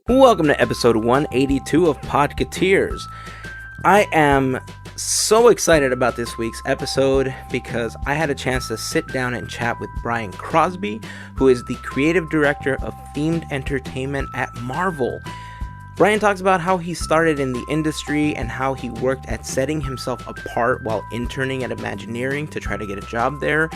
Welcome to episode 182 of Podketeers. I am so excited about this week's episode because I had a chance to sit down and chat with Brian Crosby, who is the creative director of themed entertainment at Marvel. Brian talks about how he started in the industry and how he worked at setting himself apart while interning at Imagineering to try to get a job there,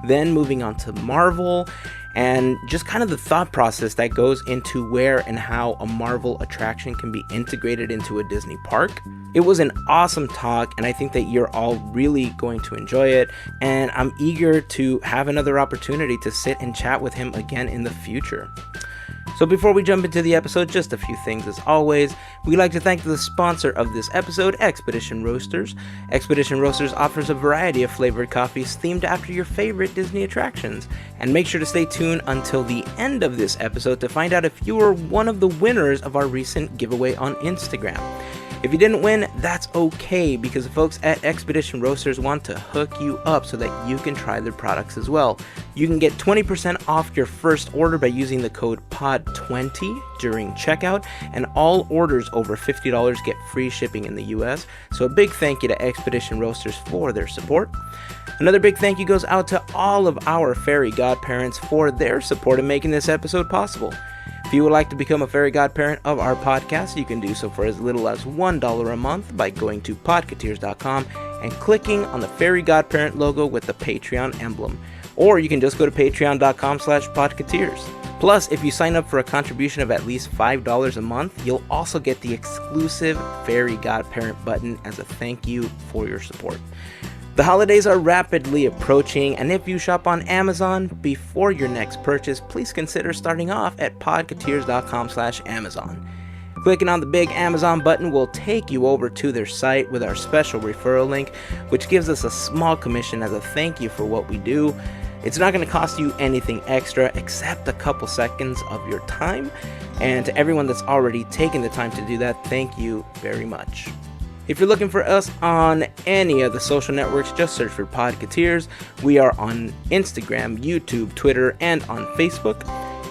then moving on to Marvel, and just kind of the thought process that goes into where and how a Marvel attraction can be integrated into a Disney park. It was an awesome talk, and I think that you're all really going to enjoy it, and I'm eager to have another opportunity to sit and chat with him again in the future. So before we jump into the episode, just a few things as always. We'd like to thank the sponsor of this episode, Expedition Roasters. Expedition Roasters offers a variety of flavored coffees themed after your favorite Disney attractions. And make sure to stay tuned until the end of this episode to find out if you were one of the winners of our recent giveaway on Instagram. If you didn't win, that's okay, because the folks at Expedition Roasters want to hook you up so that you can try their products as well. You can get 20% off your first order by using the code POD20 during checkout, and all orders over $50 get free shipping in the US. So a big thank you to Expedition Roasters for their support. Another big thank you goes out to all of our fairy godparents for their support in making this episode possible. If you would like to become a fairy godparent of our podcast, you can do so for as little as $1 a month by going to podketeers.com and clicking on the fairy godparent logo with the Patreon emblem. Or you can just go to patreon.com/podketeers. Plus, if you sign up for a contribution of at least $5 a month, you'll also get the exclusive fairy godparent button as a thank you for your support. The holidays are rapidly approaching, and if you shop on Amazon, before your next purchase, please consider starting off at podketeers.com/Amazon. Clicking on the big Amazon button will take you over to their site with our special referral link, which gives us a small commission as a thank you for what we do. It's not going to cost you anything extra except a couple seconds of your time, and to everyone that's already taken the time to do that, thank you very much. If you're looking for us on any of the social networks, just search for Podketeers. We are on Instagram, YouTube, Twitter, and on Facebook.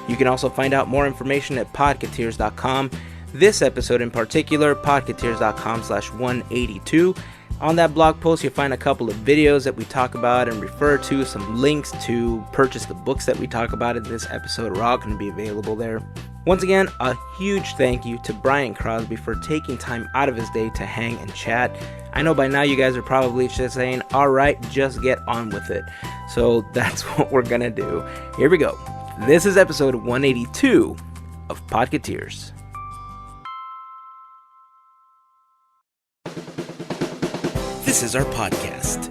You can also find out more information at podketeers.com. This episode in particular, podketeers.com/182. On that blog post, you'll find a couple of videos that we talk about and refer to, some links to purchase the books that we talk about in this episode are all going to be available there. Once again, a huge thank you to Brian Crosby for taking time out of his day to hang and chat. I know by now you guys are probably just saying, all right, just get on with it. So that's what we're going to do. Here we go. This is episode 182 of Podketeers. This is our podcast.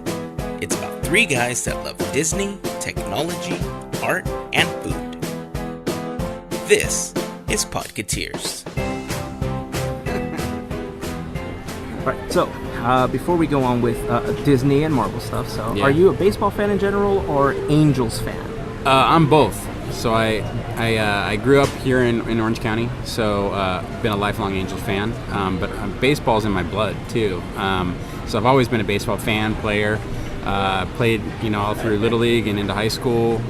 It's about three guys that love Disney, technology, art, and food. This is Podketeers. Alright, so before we go on with Disney and Marvel stuff, Are you a baseball fan in general or Angels fan? I'm both. So I grew up here in Orange County, so been a lifelong Angels fan, but baseball's in my blood too. So I've always been a baseball fan, player, played all through Little League and into high school.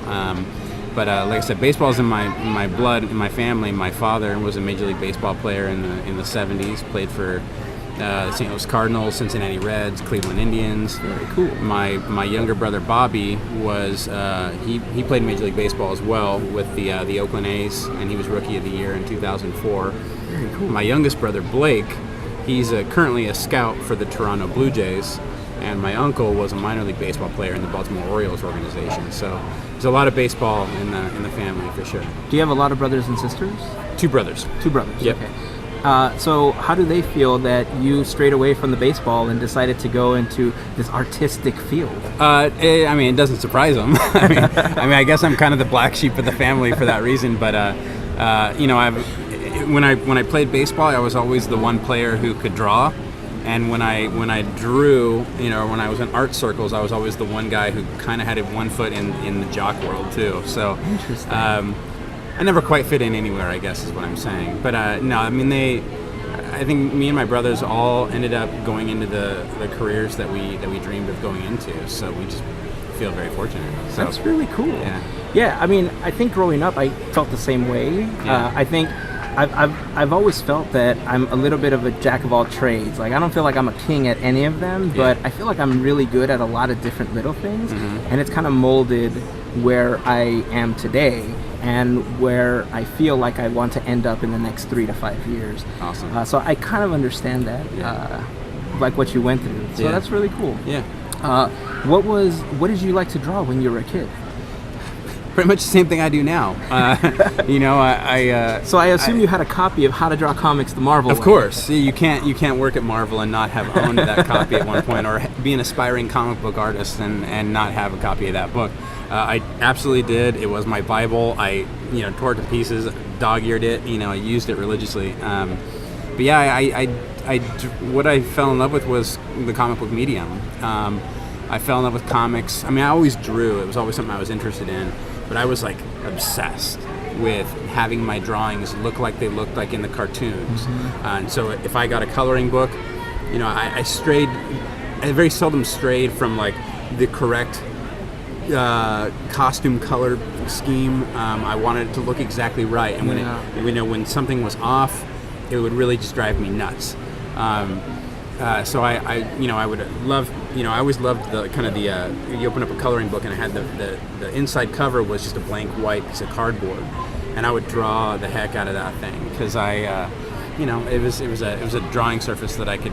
But like I said, baseball's in my blood, in my family. My father was a Major League Baseball player in the 70s, played for the St. Louis Cardinals, Cincinnati Reds, Cleveland Indians. Very cool. My younger brother Bobby was he played Major League Baseball as well with the Oakland A's, and he was Rookie of the Year in 2004. Very cool. My youngest brother Blake, he's currently a scout for the Toronto Blue Jays, and my uncle was a minor league baseball player in the Baltimore Orioles organization. So there's a lot of baseball in the family for sure. Do you have a lot of brothers and sisters? Two brothers. Yep. Okay. So how do they feel that you strayed away from the baseball and decided to go into this artistic field? It doesn't surprise them. I guess I'm kind of the black sheep of the family for that reason. But when I played baseball, I was always the one player who could draw. And when I drew, when I was in art circles, I was always the one guy who kind of had one foot in the jock world too. So interesting. I never quite fit in anywhere, I guess is what I'm saying. But I think me and my brothers all ended up going into the careers that we dreamed of going into. So we just feel very fortunate. So that's really cool. Yeah. I think growing up, I felt the same way. Yeah. I think I've always felt that I'm a little bit of a jack of all trades. Like, I don't feel like I'm a king at any of them, but I feel like I'm really good at a lot of different little things, and it's kind of molded where I am today and where I feel like I want to end up in the next 3 to 5 years. Awesome. So I kind of understand that, like what you went through. So that's really cool. Yeah. What did you like to draw when you were a kid? Pretty much the same thing I do now. So I assume you had a copy of How to Draw Comics the Marvel Of way. course. You can't work at Marvel and not have owned that copy at one point, or be an aspiring comic book artist and not have a copy of that book. I absolutely did. It was my Bible. I tore it to pieces, dog-eared it. I used it religiously. But yeah, what I fell in love with was the comic book medium. I fell in love with comics. I mean, I always drew. It was always something I was interested in. But I was like obsessed with having my drawings look like they looked like in the cartoons. And so if I got a coloring book, I very seldom strayed from like the correct costume color scheme. I wanted it to look exactly right. And when something was off, it would really just drive me nuts. So I would love, I always loved the kind of you open up a coloring book and it had the inside cover was just a blank white piece of cardboard, and I would draw the heck out of that thing because it was a drawing surface that I could,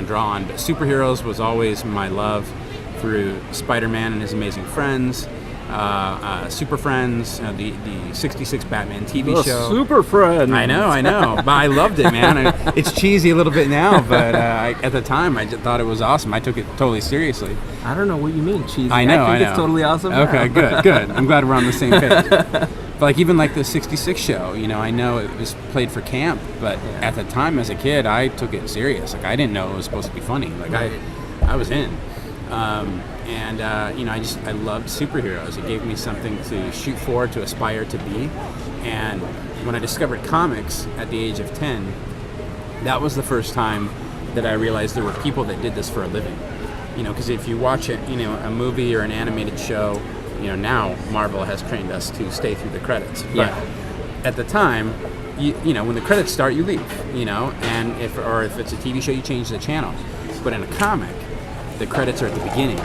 draw on. But superheroes was always my love through Spider-Man and His Amazing Friends. Super Friends, the 66 Batman TV show. Super Friends. I know, but I loved it, man. It's cheesy a little bit now, but at the time I just thought it was awesome. I took it totally seriously. I don't know what you mean, cheesy. I know. It's totally awesome. Okay, good. I'm glad we're on the same page. But like even like the 66 show, I know it was played for camp, but at the time as a kid, I took it serious. Like I didn't know it was supposed to be funny. Like I was in. I loved superheroes. It gave me something to shoot for, to aspire to be. And when I discovered comics at the age of 10, that was the first time that I realized there were people that did this for a living. Because if you watch a movie or an animated show, now Marvel has trained us to stay through the credits. But at the time, when the credits start, you leave. And if it's a TV show, you change the channel. But in a comic, the credits are at the beginning.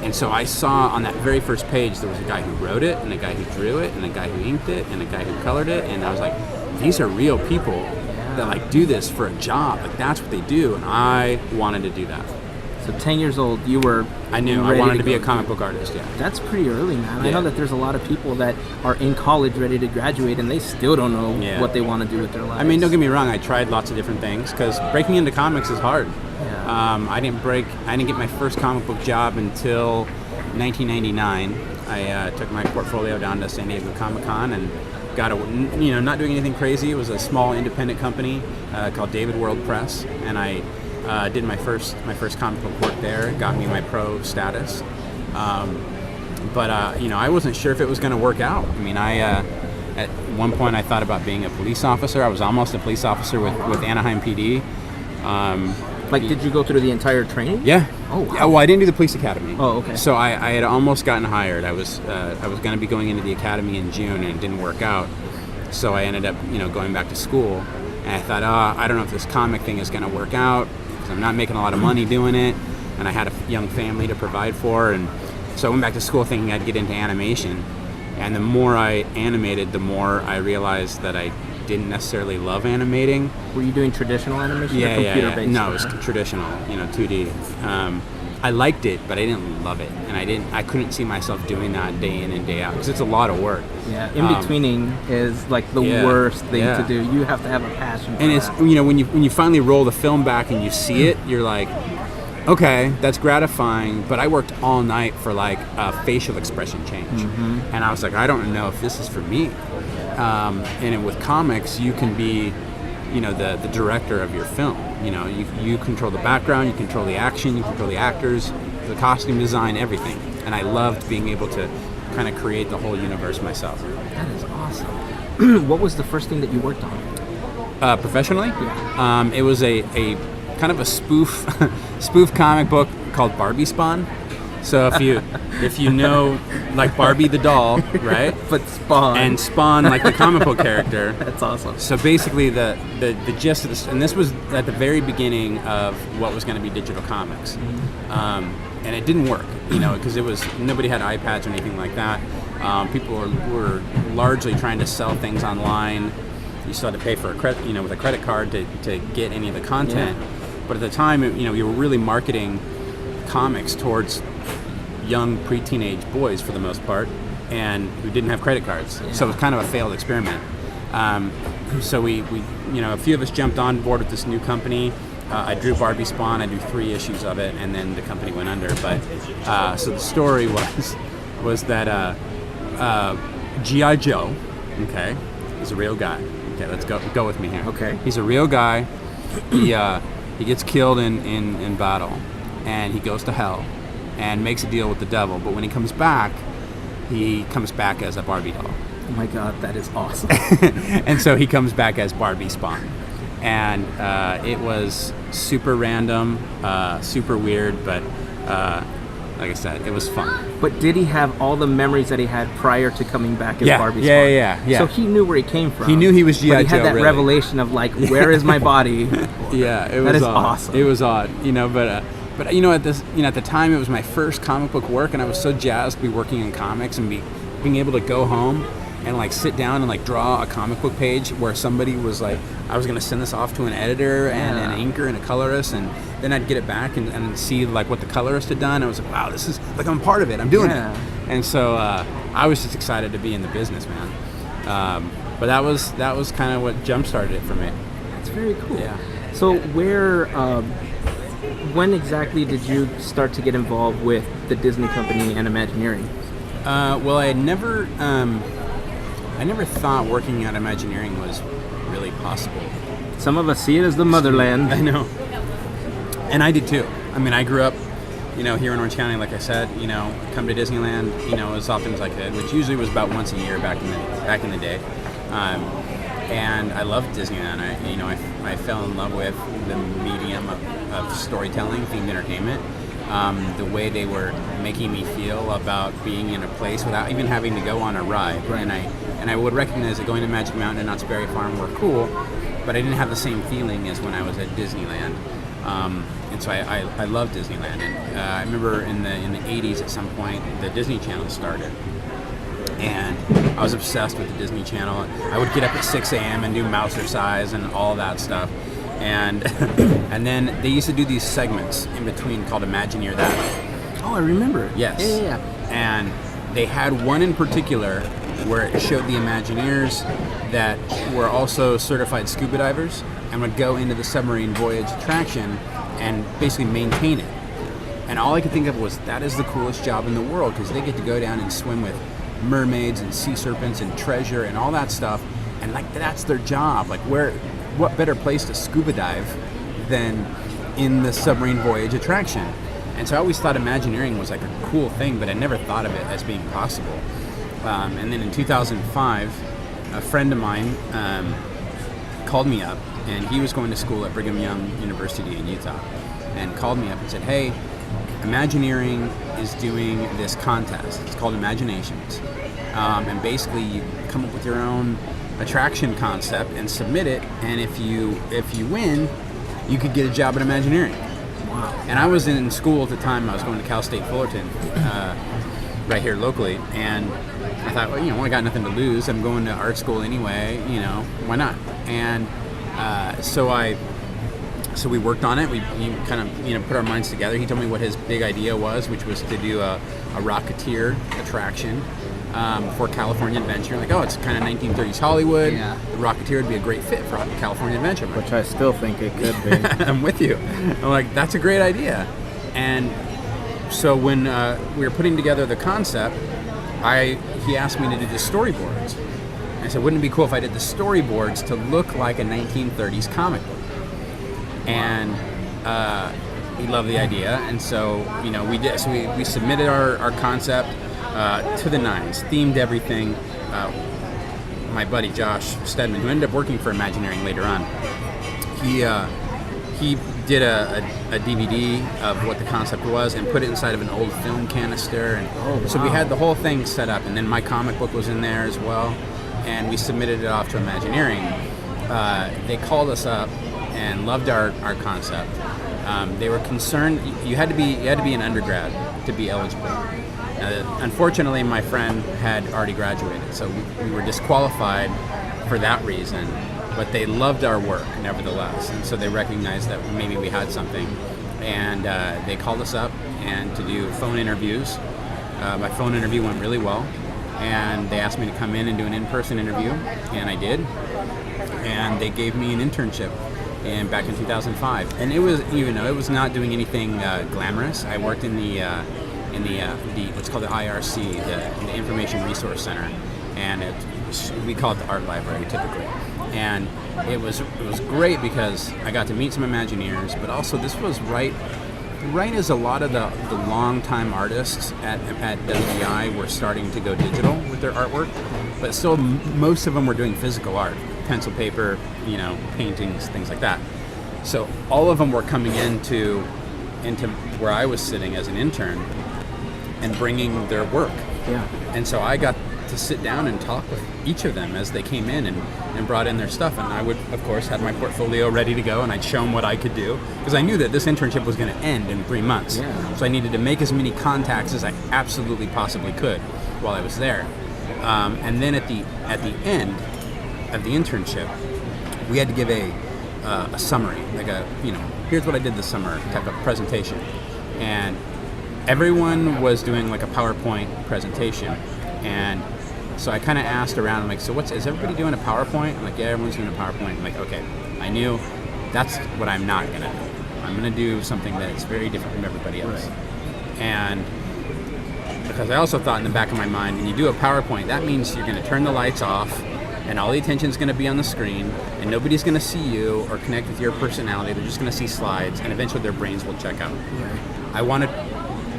And so I saw on that very first page there was a guy who wrote it, and a guy who drew it, and a guy who inked it, and a guy who colored it, and I was like, these are real people that like do this for a job. Like that's what they do, and I wanted to do that. So 10 years old, you were I knew I wanted to be a comic book artist, That's pretty early, man. Yeah. I know that there's a lot of people that are in college ready to graduate and they still don't know what they want to do with their lives. I mean, don't get me wrong, I tried lots of different things because breaking into comics is hard. I didn't get my first comic book job until 1999. I took my portfolio down to San Diego Comic-Con and got not doing anything crazy. It was a small independent company called David World Press, and I did my first comic book work there. It got me my pro status. But I wasn't sure if it was going to work out. I mean, at one point I thought about being a police officer. I was almost a police officer with Anaheim PD. Did you go through the entire training? Yeah. Oh, wow. Yeah, well, I didn't do the police academy. Oh, okay. So I had almost gotten hired. I was going to be going into the academy in June, and it didn't work out. So I ended up, going back to school. And I thought, I don't know if this comic thing is going to work out because I'm not making a lot of money doing it, and I had a young family to provide for. And so I went back to school thinking I'd get into animation. And the more I animated, the more I realized that I didn't necessarily love animating. Were you doing traditional animation or Yeah. computer-based? No, it was traditional, 2D. I liked it, but I didn't love it, and I couldn't see myself doing that day in and day out because it's a lot of work. Yeah, in-betweening is like the worst thing to do. You have to have a passion for and it's that. when you finally roll the film back and you see it, you're like, okay, that's gratifying, but I worked all night for like a facial expression change, and I was like, I don't know if this is for me. And with comics, you can be, the director of your film. You control the background, you control the action, you control the actors, the costume design, everything. And I loved being able to kind of create the whole universe myself. That is awesome. What was the first thing that you worked on? Professionally? Yeah. It was a kind of a spoof comic book called Barbie Spawn. So if you know, like Barbie the doll, right? But Spawn. And Spawn, like the comic book character. That's awesome. So basically the gist of this, and this was at the very beginning of what was going to be digital comics. And it didn't work, because nobody had iPads or anything like that. People were largely trying to sell things online. You still had to pay for a credit, with a credit card to get any of the content. Yeah. But at the time, you were really marketing comics towards young pre-teenage boys for the most part, and who didn't have credit cards. Yeah. So it was kind of a failed experiment. So we a few of us jumped on board with this new company. I drew Barbie Spawn. I drew 3 issues of it, and then the company went under. But so the story was that G.I. Joe, okay, is a real guy. Okay, let's go with me here. Okay, he's a real guy. He gets killed in battle, and he goes to hell, and makes a deal with the devil. But when he comes back as a Barbie doll. Oh my God, that is awesome. And so he comes back as Barbie Spawn. And it was super random, super weird, but like I said, it was fun. But did he have all the memories that he had prior to coming back as Barbie Spawn? Yeah. So he knew where he came from. He knew he was G.I. Joe. But he had that revelation of like, where is my body? Yeah, it was that is odd. Awesome. It was odd, but at the time it was my first comic book work, and I was so jazzed to be working in comics and being able to go home and like sit down and like draw a comic book page where somebody was like, I was gonna send this off to an editor and an inker and a colorist, and then I'd get it back and see like what the colorist had done. I was like, wow, this is like, I'm part of it, I'm doing it. And so I was just excited to be in the business, man. But that was kind of what jump started it for me. That's very cool. Yeah. So when exactly did you start to get involved with the Disney company and Imagineering? Well, I never thought working at Imagineering was really possible. Some of us see it as the motherland. I know. And I did too. I mean, I grew up, here in Orange County, like I said, come to Disneyland, as often as I could, which usually was about once a year back in the day. And I loved Disneyland. I fell in love with the medium of storytelling, themed entertainment. The way they were making me feel about being in a place without even having to go on a ride. Right. And I would recognize that going to Magic Mountain and Knott's Berry Farm were cool, but I didn't have the same feeling as when I was at Disneyland. And so I love Disneyland. And I remember in the 80s at some point, the Disney Channel started. And I was obsessed with the Disney Channel. I would get up at 6 a.m. and do Mousercise and all that stuff. And and then they used to do these segments in between called Imagineer That. Oh, I remember. Yes. Yeah. And they had one in particular where it showed the Imagineers that were also certified scuba divers and would go into the submarine voyage attraction and basically maintain it. And all I could think of was, that is the coolest job in the world, because they get to go down and swim with mermaids and sea serpents and treasure and all that stuff, and like that's their job. Like, what better place to scuba dive than in the submarine voyage attraction? And so I always thought Imagineering was like a cool thing, but I never thought of it as being possible. And then in 2005, a friend of mine called me up, and he was going to school at Brigham Young University in Utah, and called me up and said, hey, Imagineering is doing this contest. It's called Imaginations. And basically you come up with your own attraction concept and submit it, and if you win, you could get a job at Imagineering. Wow. And I was in school at the time. I was going to Cal State Fullerton, right here locally, and I thought, well, I got nothing to lose. I'm going to art school anyway, why not? And so we worked on it. We kind of put our minds together. He told me what his big idea was, which was to do a Rocketeer attraction for California Adventure. Like, it's kind of 1930s Hollywood. Yeah. The Rocketeer would be a great fit for California Adventure. Which I still think it could be. I'm with you. I'm like, that's a great idea. And so when we were putting together the concept, he asked me to do the storyboards. And I said, wouldn't it be cool if I did the storyboards to look like a 1930s comic book? And he loved the idea, and so we did. So we submitted our concept to the nines, themed everything. My buddy Josh Stedman, who ended up working for Imagineering later on, he did a DVD of what the concept was and put it inside of an old film canister. And so we had the whole thing set up, and then my comic book was in there as well, and we submitted it off to Imagineering. They called us up and loved our concept. They were concerned you had to be an undergrad to be eligible. Unfortunately, my friend had already graduated, so we were disqualified for that reason. But they loved our work, nevertheless, and so they recognized that maybe we had something. And they called us up and to do phone interviews. My phone interview went really well, and they asked me to come in and do an in-person interview, and I did. And they gave me an internship back in 2005, and it was not doing anything glamorous. I worked in the what's called the IRC, the Information Resource Center, and we call it the art library typically. And it was great because I got to meet some Imagineers, but also this was right as a lot of the longtime artists at WDI were starting to go digital with their artwork, but still most of them were doing physical art, pencil, paper, paintings, things like that. So all of them were coming into where I was sitting as an intern and bringing their work. Yeah. And so I got to sit down and talk with each of them as they came in and brought in their stuff, and I would of course have my portfolio ready to go, and I'd show them what I could do because I knew that this internship was going to end in 3 months. Yeah. So I needed to make as many contacts as I absolutely possibly could while I was there. And then at the end of the internship, we had to give a summary, like here's what I did this summer type of presentation, and everyone was doing like a PowerPoint presentation. And so I kind of asked around, I'm like, so is everybody doing a PowerPoint? I'm like, yeah, everyone's doing a PowerPoint. I'm like, okay, I knew that's what I'm not going to do. I'm going to do something that's very different from everybody else. Right. And because I also thought in the back of my mind, when you do a PowerPoint, that means you're going to turn the lights off and all the attention's going to be on the screen and nobody's going to see you or connect with your personality. They're just going to see slides, and eventually their brains will check out. Right. I wanted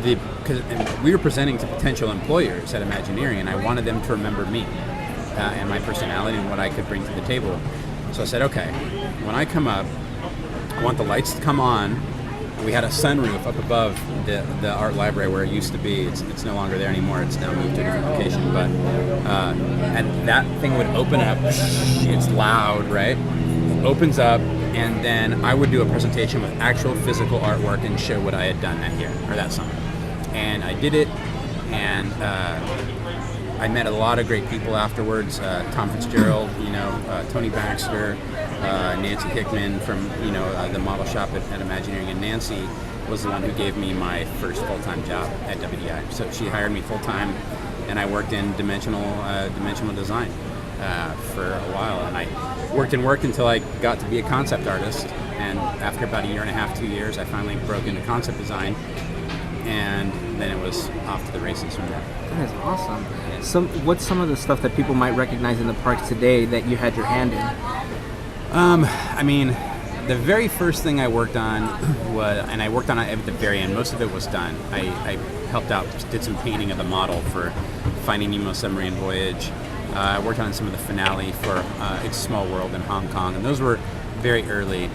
because we were presenting to potential employers at Imagineering, and I wanted them to remember me and my personality and what I could bring to the table. So I said, okay, when I come up, I want the lights to come on. We had a sunroof up above the art library where it used to be. It's no longer there anymore. It's now moved to a different location. But and that thing would open up. It's loud, right? Opens up, and then I would do a presentation with actual physical artwork and show what I had done that year or that summer. And I did it, and I met a lot of great people afterwards. Tom Fitzgerald, Tony Baxter, Nancy Hickman from the model shop at Imagineering, and Nancy was the one who gave me my first full-time job at WDI. So she hired me full-time, and I worked in dimensional design for a while, and I worked until I got to be a concept artist. And after about a year and a half, 2 years, I finally broke into concept design, and then it was off to the races from there. That is awesome. What's some of the stuff that people might recognize in the parks today that you had your hand in? The very first thing I worked on and I worked on it at the very end. Most of it was done. I helped out, did some painting of the model for Finding Nemo Submarine Voyage. I worked on some of the finale for It's a Small World in Hong Kong, and those were very early.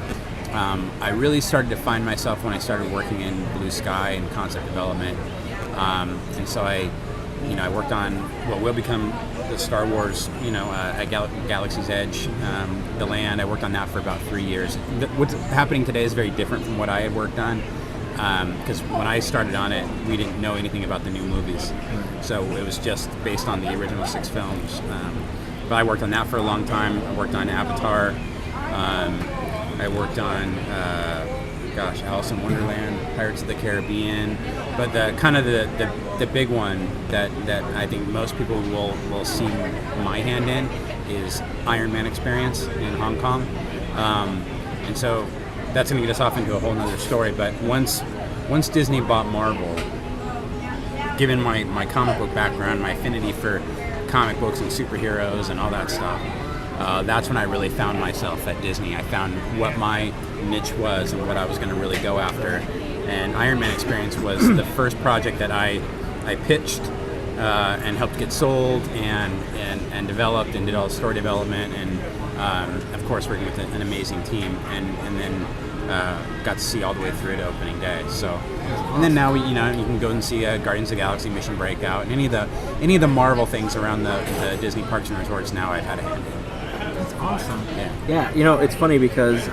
I really started to find myself when I started working in Blue Sky and concept development, and so I worked on what will become the Star Wars, at Galaxy's Edge, the land. I worked on that for about 3 years. What's happening today is very different from what I had worked on, because when I started on it, we didn't know anything about the new movies, so it was just based on the original 6 films. But I worked on that for a long time. I worked on Avatar. I worked on, Alice in Wonderland, Pirates of the Caribbean, but the big one that I think most people will see my hand in is Iron Man Experience in Hong Kong, and so that's going to get us off into a whole nother story. But once Disney bought Marvel, given my comic book background, my affinity for comic books and superheroes and all that stuff, that's when I really found myself at Disney. I found what my niche was and what I was going to really go after. And Iron Man Experience was the first project that I pitched and helped get sold and developed and did all the story development and of course working with an amazing team. And then got to see all the way through to opening day. So, and then now you can go and see Guardians of the Galaxy, Mission Breakout, and any of the Marvel things around the Disney parks and resorts. Now I've had a hand in. That's awesome. Yeah. It's funny because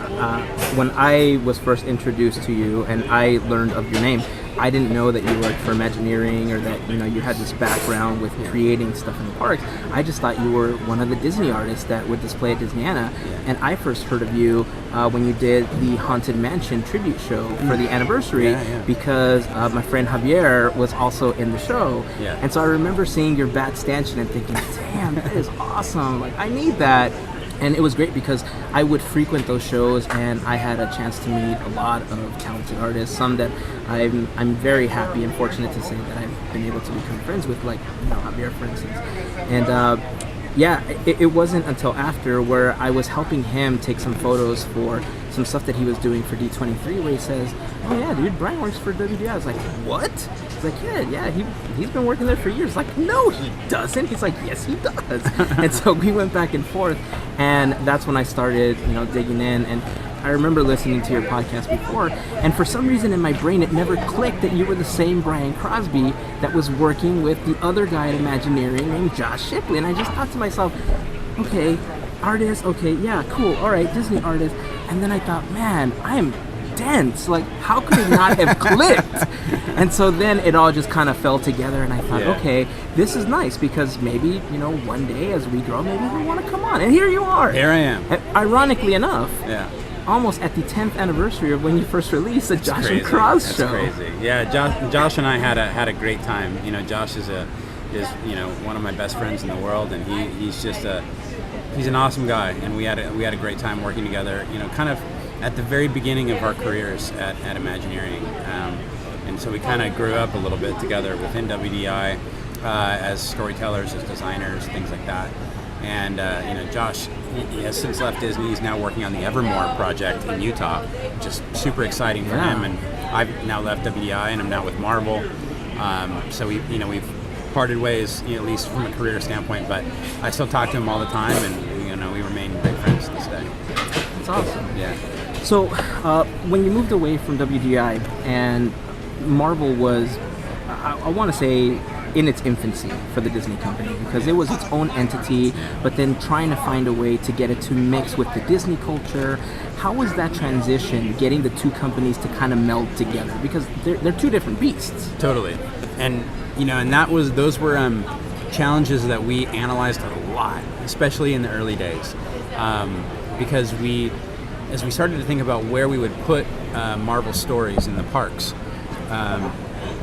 when I was first introduced to you and I learned of your name, I didn't know that you worked for Imagineering or that you had this background with creating stuff in the parks. I just thought you were one of the Disney artists that would display at Disneyana. And I first heard of you when you did the Haunted Mansion tribute show for the anniversary, because my friend Javier was also in the show. And so I remember seeing your bat stanchion and thinking, damn, that is awesome. Like, I need that. And it was great because I would frequent those shows and I had a chance to meet a lot of talented artists, some that I'm very happy and fortunate to say that I've been able to become friends with, like Javier, for instance. And it wasn't until after where I was helping him take some photos for some stuff that he was doing for D23, where he says, oh yeah, dude, Brian works for WDI. I was like, what? He's like, yeah, he's been working there for years. Like, no, he doesn't. He's like, yes, he does. And so we went back and forth, and that's when I started, digging in. And I remember listening to your podcast before, and for some reason in my brain, it never clicked that you were the same Brian Crosby that was working with the other guy at Imagineering named Josh Shipley. And I just thought to myself, okay, artist, okay, yeah, cool, all right, Disney artist. And then I thought, man, I am dense. Like, how could it not have clicked? And so then it all just kind of fell together, and I thought, okay, this is nice because maybe, one day as we grow, maybe we want to come on. And here you are. Here I am. Ironically enough, almost at the 10th anniversary of when you first released the Josh and Cross show. That's crazy. Yeah, Josh and I had a great time. Josh is one of my best friends in the world, and he's an awesome guy, and we had a great time working together. Kind of at the very beginning of our careers at Imagineering, and so we kind of grew up a little bit together within WDI as storytellers, as designers, things like that. And Josh, he has since left Disney. He's now working on the Evermore project in Utah, just super exciting for him. And I've now left WDI, and I'm now with Marvel. So we've parted ways, at least from a career standpoint. But I still talk to him all the time, and we remain great friends to this day. That's awesome. Yeah. So when you moved away from WDI, and Marvel was, I want to say, in its infancy for the Disney company, because it was its own entity, but then trying to find a way to get it to mix with the Disney culture. How was that transition, getting the two companies to kind of meld together? Because they're two different beasts. Totally. And those were challenges that we analyzed a lot, especially in the early days, because as we started to think about where we would put Marvel stories in the parks.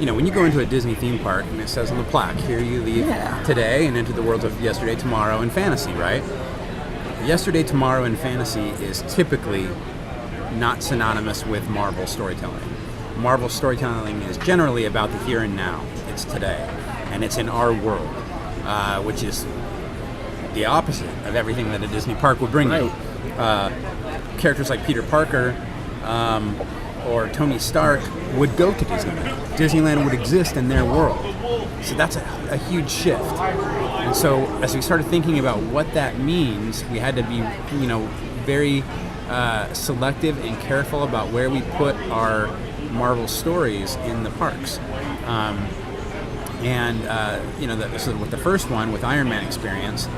When you go into a Disney theme park and it says on the plaque, here you leave today and into the worlds of yesterday, tomorrow, and fantasy, right? Yesterday, tomorrow, and fantasy is typically not synonymous with Marvel storytelling. Marvel storytelling is generally about the here and now. It's today, and it's in our world, which is the opposite of everything that a Disney park would bring you. Characters like Peter Parker or Tony Stark would go to Disneyland. Disneyland would exist in their world. So that's a huge shift. And so as we started thinking about what that means, we had to be, very selective and careful about where we put our Marvel stories in the parks. So with the first one, with Iron Man Experience,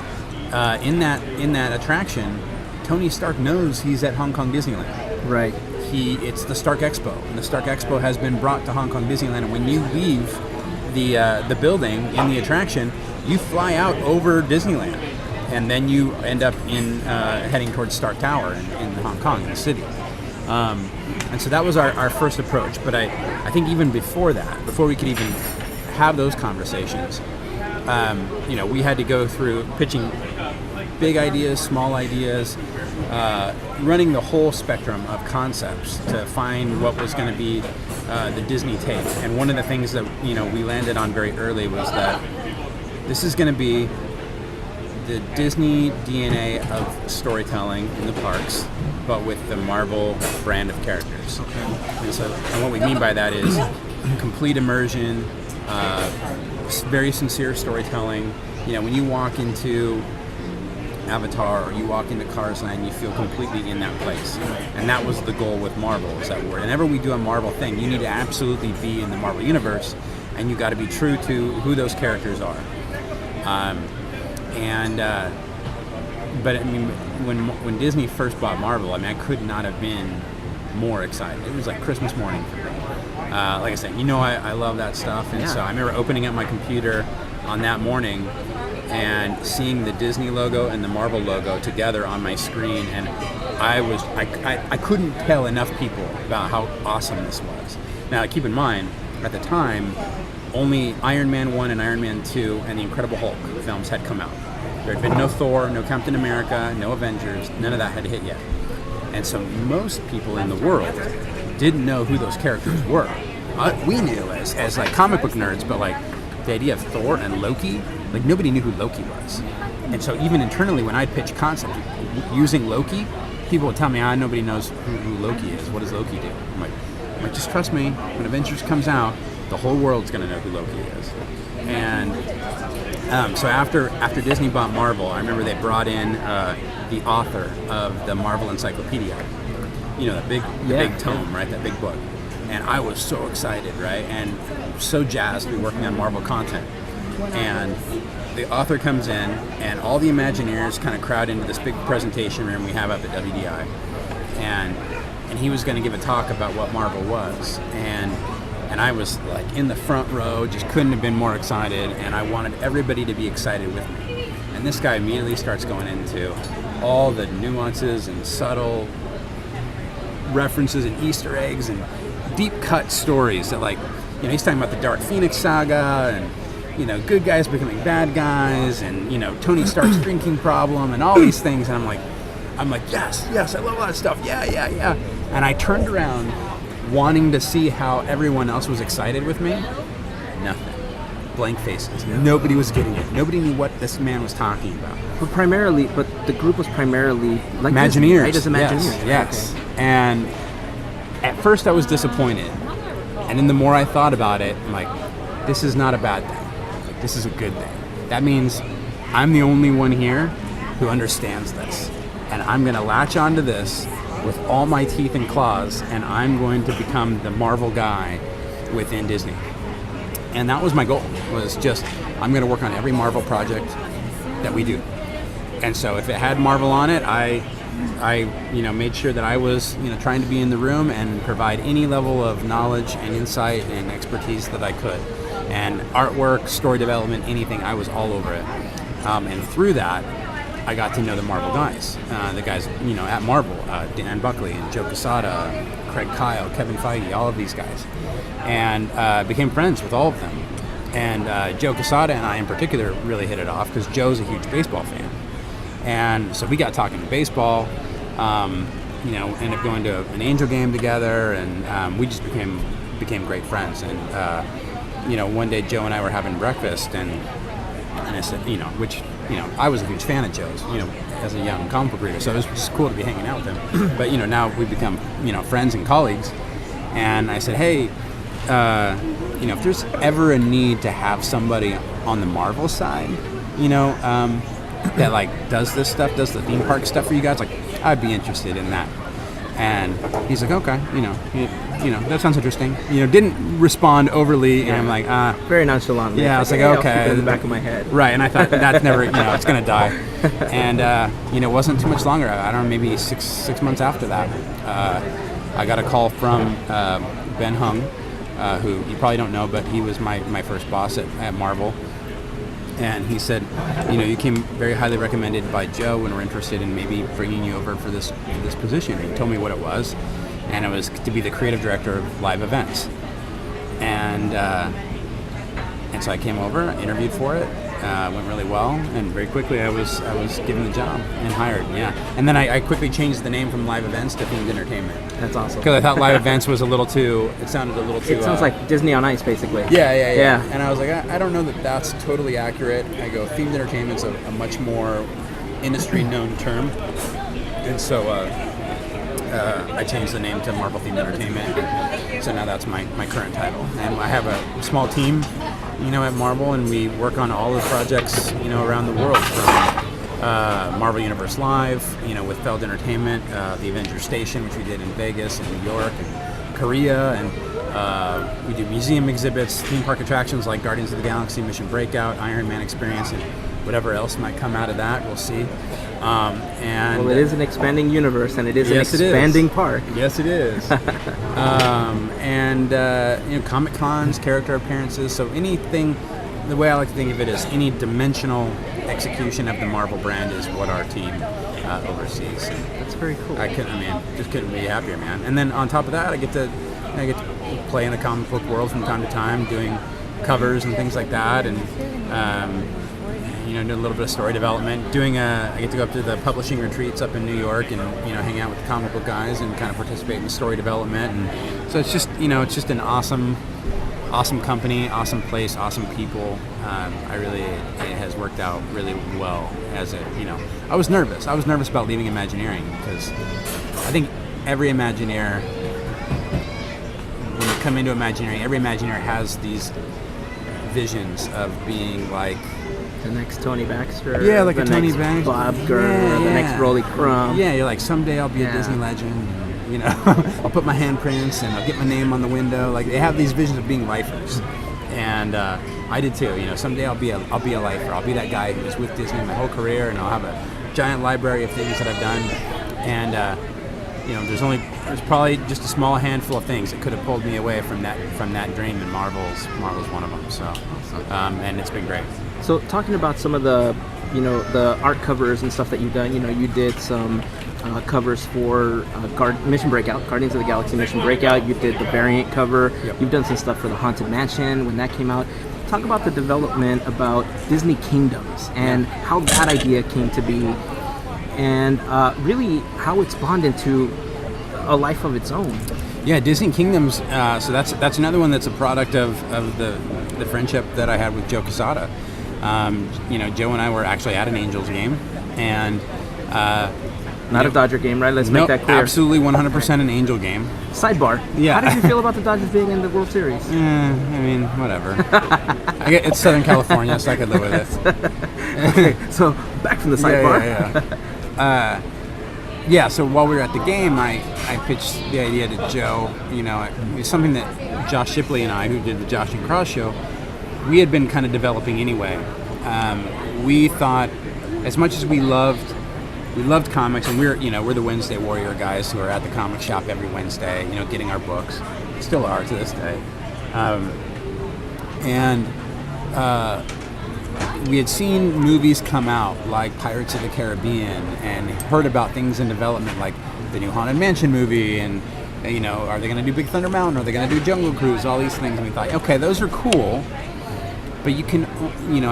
in that attraction, Tony Stark knows he's at Hong Kong Disneyland. Right. It's the Stark Expo, and the Stark Expo has been brought to Hong Kong Disneyland. And when you leave the building in the attraction, you fly out over Disneyland, and then you end up in heading towards Stark Tower in Hong Kong, in the city. And so that was our first approach. But I think even before that, before we could even have those conversations, we had to go through pitching big ideas, small ideas, running the whole spectrum of concepts to find what was going to be the Disney take. And one of the things that we landed on very early was that this is going to be the Disney DNA of storytelling in the parks, but with the Marvel brand of characters. And what we mean by that is complete immersion, very sincere storytelling. When you walk into Avatar or you walk into Cars Land, you feel completely in that place. And that was the goal with Marvel, is that whenever we do a Marvel thing, you need to absolutely be in the Marvel universe, and you got to be true to who those characters are. But I mean, when Disney first bought Marvel, I mean, I could not have been more excited. It was like Christmas morning for me. Like I said, I love that stuff, and so I remember opening up my computer on that morning and seeing the Disney logo and the Marvel logo together on my screen, and I couldn't tell enough people about how awesome this was. Now, keep in mind, at the time, only Iron Man 1 and Iron Man 2 and the Incredible Hulk films had come out. There had been no Thor, no Captain America, no Avengers, none of that had hit yet. And so most people in the world didn't know who those characters were. We knew as like comic book nerds, but like the idea of Thor and Loki, like nobody knew who Loki was. And so even internally, when I'd pitch concept using Loki, people would tell me, nobody knows who Loki is. What does Loki do? I'm like, just trust me, when Avengers comes out, the whole world's going to know who Loki is. And so after Disney bought Marvel, I remember they brought in the author of the Marvel Encyclopedia. The big tome, right? That big book. And I was so excited, right? And so jazzed to be working on Marvel content. And the author comes in, and all the Imagineers kind of crowd into this big presentation room we have up at WDI. And he was going to give a talk about what Marvel was. And I was like in the front row, just couldn't have been more excited, and I wanted everybody to be excited with me. And this guy immediately starts going into all the nuances and subtle references and Easter eggs and deep cut stories that, like, he's talking about the Dark Phoenix saga and, good guys becoming bad guys and, Tony Stark's drinking problem and all these things. And I'm like, yes, I love all that stuff. Yeah. And I turned around wanting to see how everyone else was excited with me. Nothing. Blank faces. Yeah. Nobody was getting it. Nobody knew what this man was talking about. But the group was primarily like Imagineers. Disney, right? As Imagineers. Yes. Okay. And at first I was disappointed. And then the more I thought about it, I'm like, this is not a bad thing. Like, this is a good thing. That means I'm the only one here who understands this. And I'm going to latch onto this with all my teeth and claws, and I'm going to become the Marvel guy within Disney. And that was my goal, was just, I'm going to work on every Marvel project that we do. And so if it had Marvel on it, I made sure that I was, trying to be in the room and provide any level of knowledge and insight and expertise that I could. And artwork, story development, anything, I was all over it. And through that, I got to know the Marvel guys, the guys, at Marvel, Dan Buckley and Joe Quesada, Craig Kyle, Kevin Feige, all of these guys, and became friends with all of them. And Joe Quesada and I in particular really hit it off because Joe's a huge baseball fan. And so we got talking baseball, ended up going to an Angel game together, and we just became great friends. And, one day Joe and I were having breakfast, and I said, I was a huge fan of Joe's, as a young comic book reader, so it was just cool to be hanging out with him. But, now we've become, friends and colleagues. And I said, hey, if there's ever a need to have somebody on the Marvel side, that like does this stuff, does the theme park stuff for you guys, like I'd be interested in that. And he's like, okay, that sounds interesting. Didn't respond overly, and I'm like, very nonchalant. Yeah, I was like, okay. I'll keep it in the back of my head. Right, and I thought that's never, it's gonna die. And it wasn't too much longer. I don't know, maybe six months after that, I got a call from Ben Hung, who you probably don't know, but he was my first boss at Marvel. And he said, you came very highly recommended by Joe and we're interested in maybe bringing you over for this position. He told me what it was, and it was to be the creative director of live events. And so I came over, interviewed for it, went really well, and very quickly I was given the job and hired. Yeah, and then I quickly changed the name from live events to themed entertainment. That's awesome. Because I thought live events was it sounded a little too. It sounds like Disney on Ice, basically. Yeah. And I was like, I don't know that that's totally accurate. I go, themed entertainment's a much more industry known term, and so I changed the name to Marvel Themed Entertainment. So now that's my current title, and I have a small team, at Marvel, and we work on all the projects, around the world, from Marvel Universe Live, with Feld Entertainment, the Avengers Station, which we did in Vegas and New York and Korea, and we do museum exhibits, theme park attractions like Guardians of the Galaxy, Mission Breakout, Iron Man Experience, and whatever else might come out of that. We'll see. And it is an expanding universe, and it is an expanding park. Yes, it is. Comic cons, character appearances. So anything, the way I like to think of it is any dimensional execution of the Marvel brand is what our team oversees. That's very cool. Just couldn't be happier, man. And then on top of that, I get to play in the comic book world from time to time, doing covers and things like that, and do a little bit of story development. I get to go up to the publishing retreats up in New York and hang out with the comic book guys and kind of participate in the story development. And so it's just an awesome company, awesome place, awesome people. It has worked out really well. I was nervous. I was nervous about leaving Imagineering because I think every Imagineer, when you come into Imagineering, every Imagineer has these visions of being like the next Tony Baxter. Yeah, like a Tony Baxter. Bob Gurr, the next Rolly Crumb. Yeah, you're like, someday I'll be a Disney legend. I'll put my handprints and I'll get my name on the window. Like, they have these visions of being lifers, and I did too. Someday I'll be a lifer. I'll be that guy who was with Disney my whole career, and I'll have a giant library of things that I've done. And there's probably just a small handful of things that could have pulled me away from that dream, and Marvel's one of them. So, and it's been great. So, talking about some of the the art covers and stuff that you've done, you did some covers for Mission Breakout, Guardians of the Galaxy Mission Breakout. You did the variant cover. Yep. You've done some stuff for the Haunted Mansion when that came out. Talk about the development about Disney Kingdoms and how that idea came to be, and really how it spawned into a life of its own. Yeah, Disney Kingdoms. So that's another one that's a product of the friendship that I had with Joe Quesada. Joe and I were actually at an Angels game, and not a Dodger game, right? Let's make that clear. Absolutely, 100% an Angel game. Sidebar. Yeah. How did you feel about the Dodgers being in the World Series? Whatever. It's Southern California, so I could live with it. Okay, so back from the sidebar. Yeah. So while we were at the game, I pitched the idea to Joe. It was something that Josh Shipley and I, who did the Josh and Cross show, we had been kind of developing anyway. We thought, as much as we loved comics, and we're the Wednesday Warrior guys who are at the comic shop every Wednesday, getting our books. Still are to this day. We had seen movies come out like Pirates of the Caribbean, and heard about things in development like the new Haunted Mansion movie, and are they going to do Big Thunder Mountain? Are they going to do Jungle Cruise? All these things. And we thought, okay, those are cool, but you can,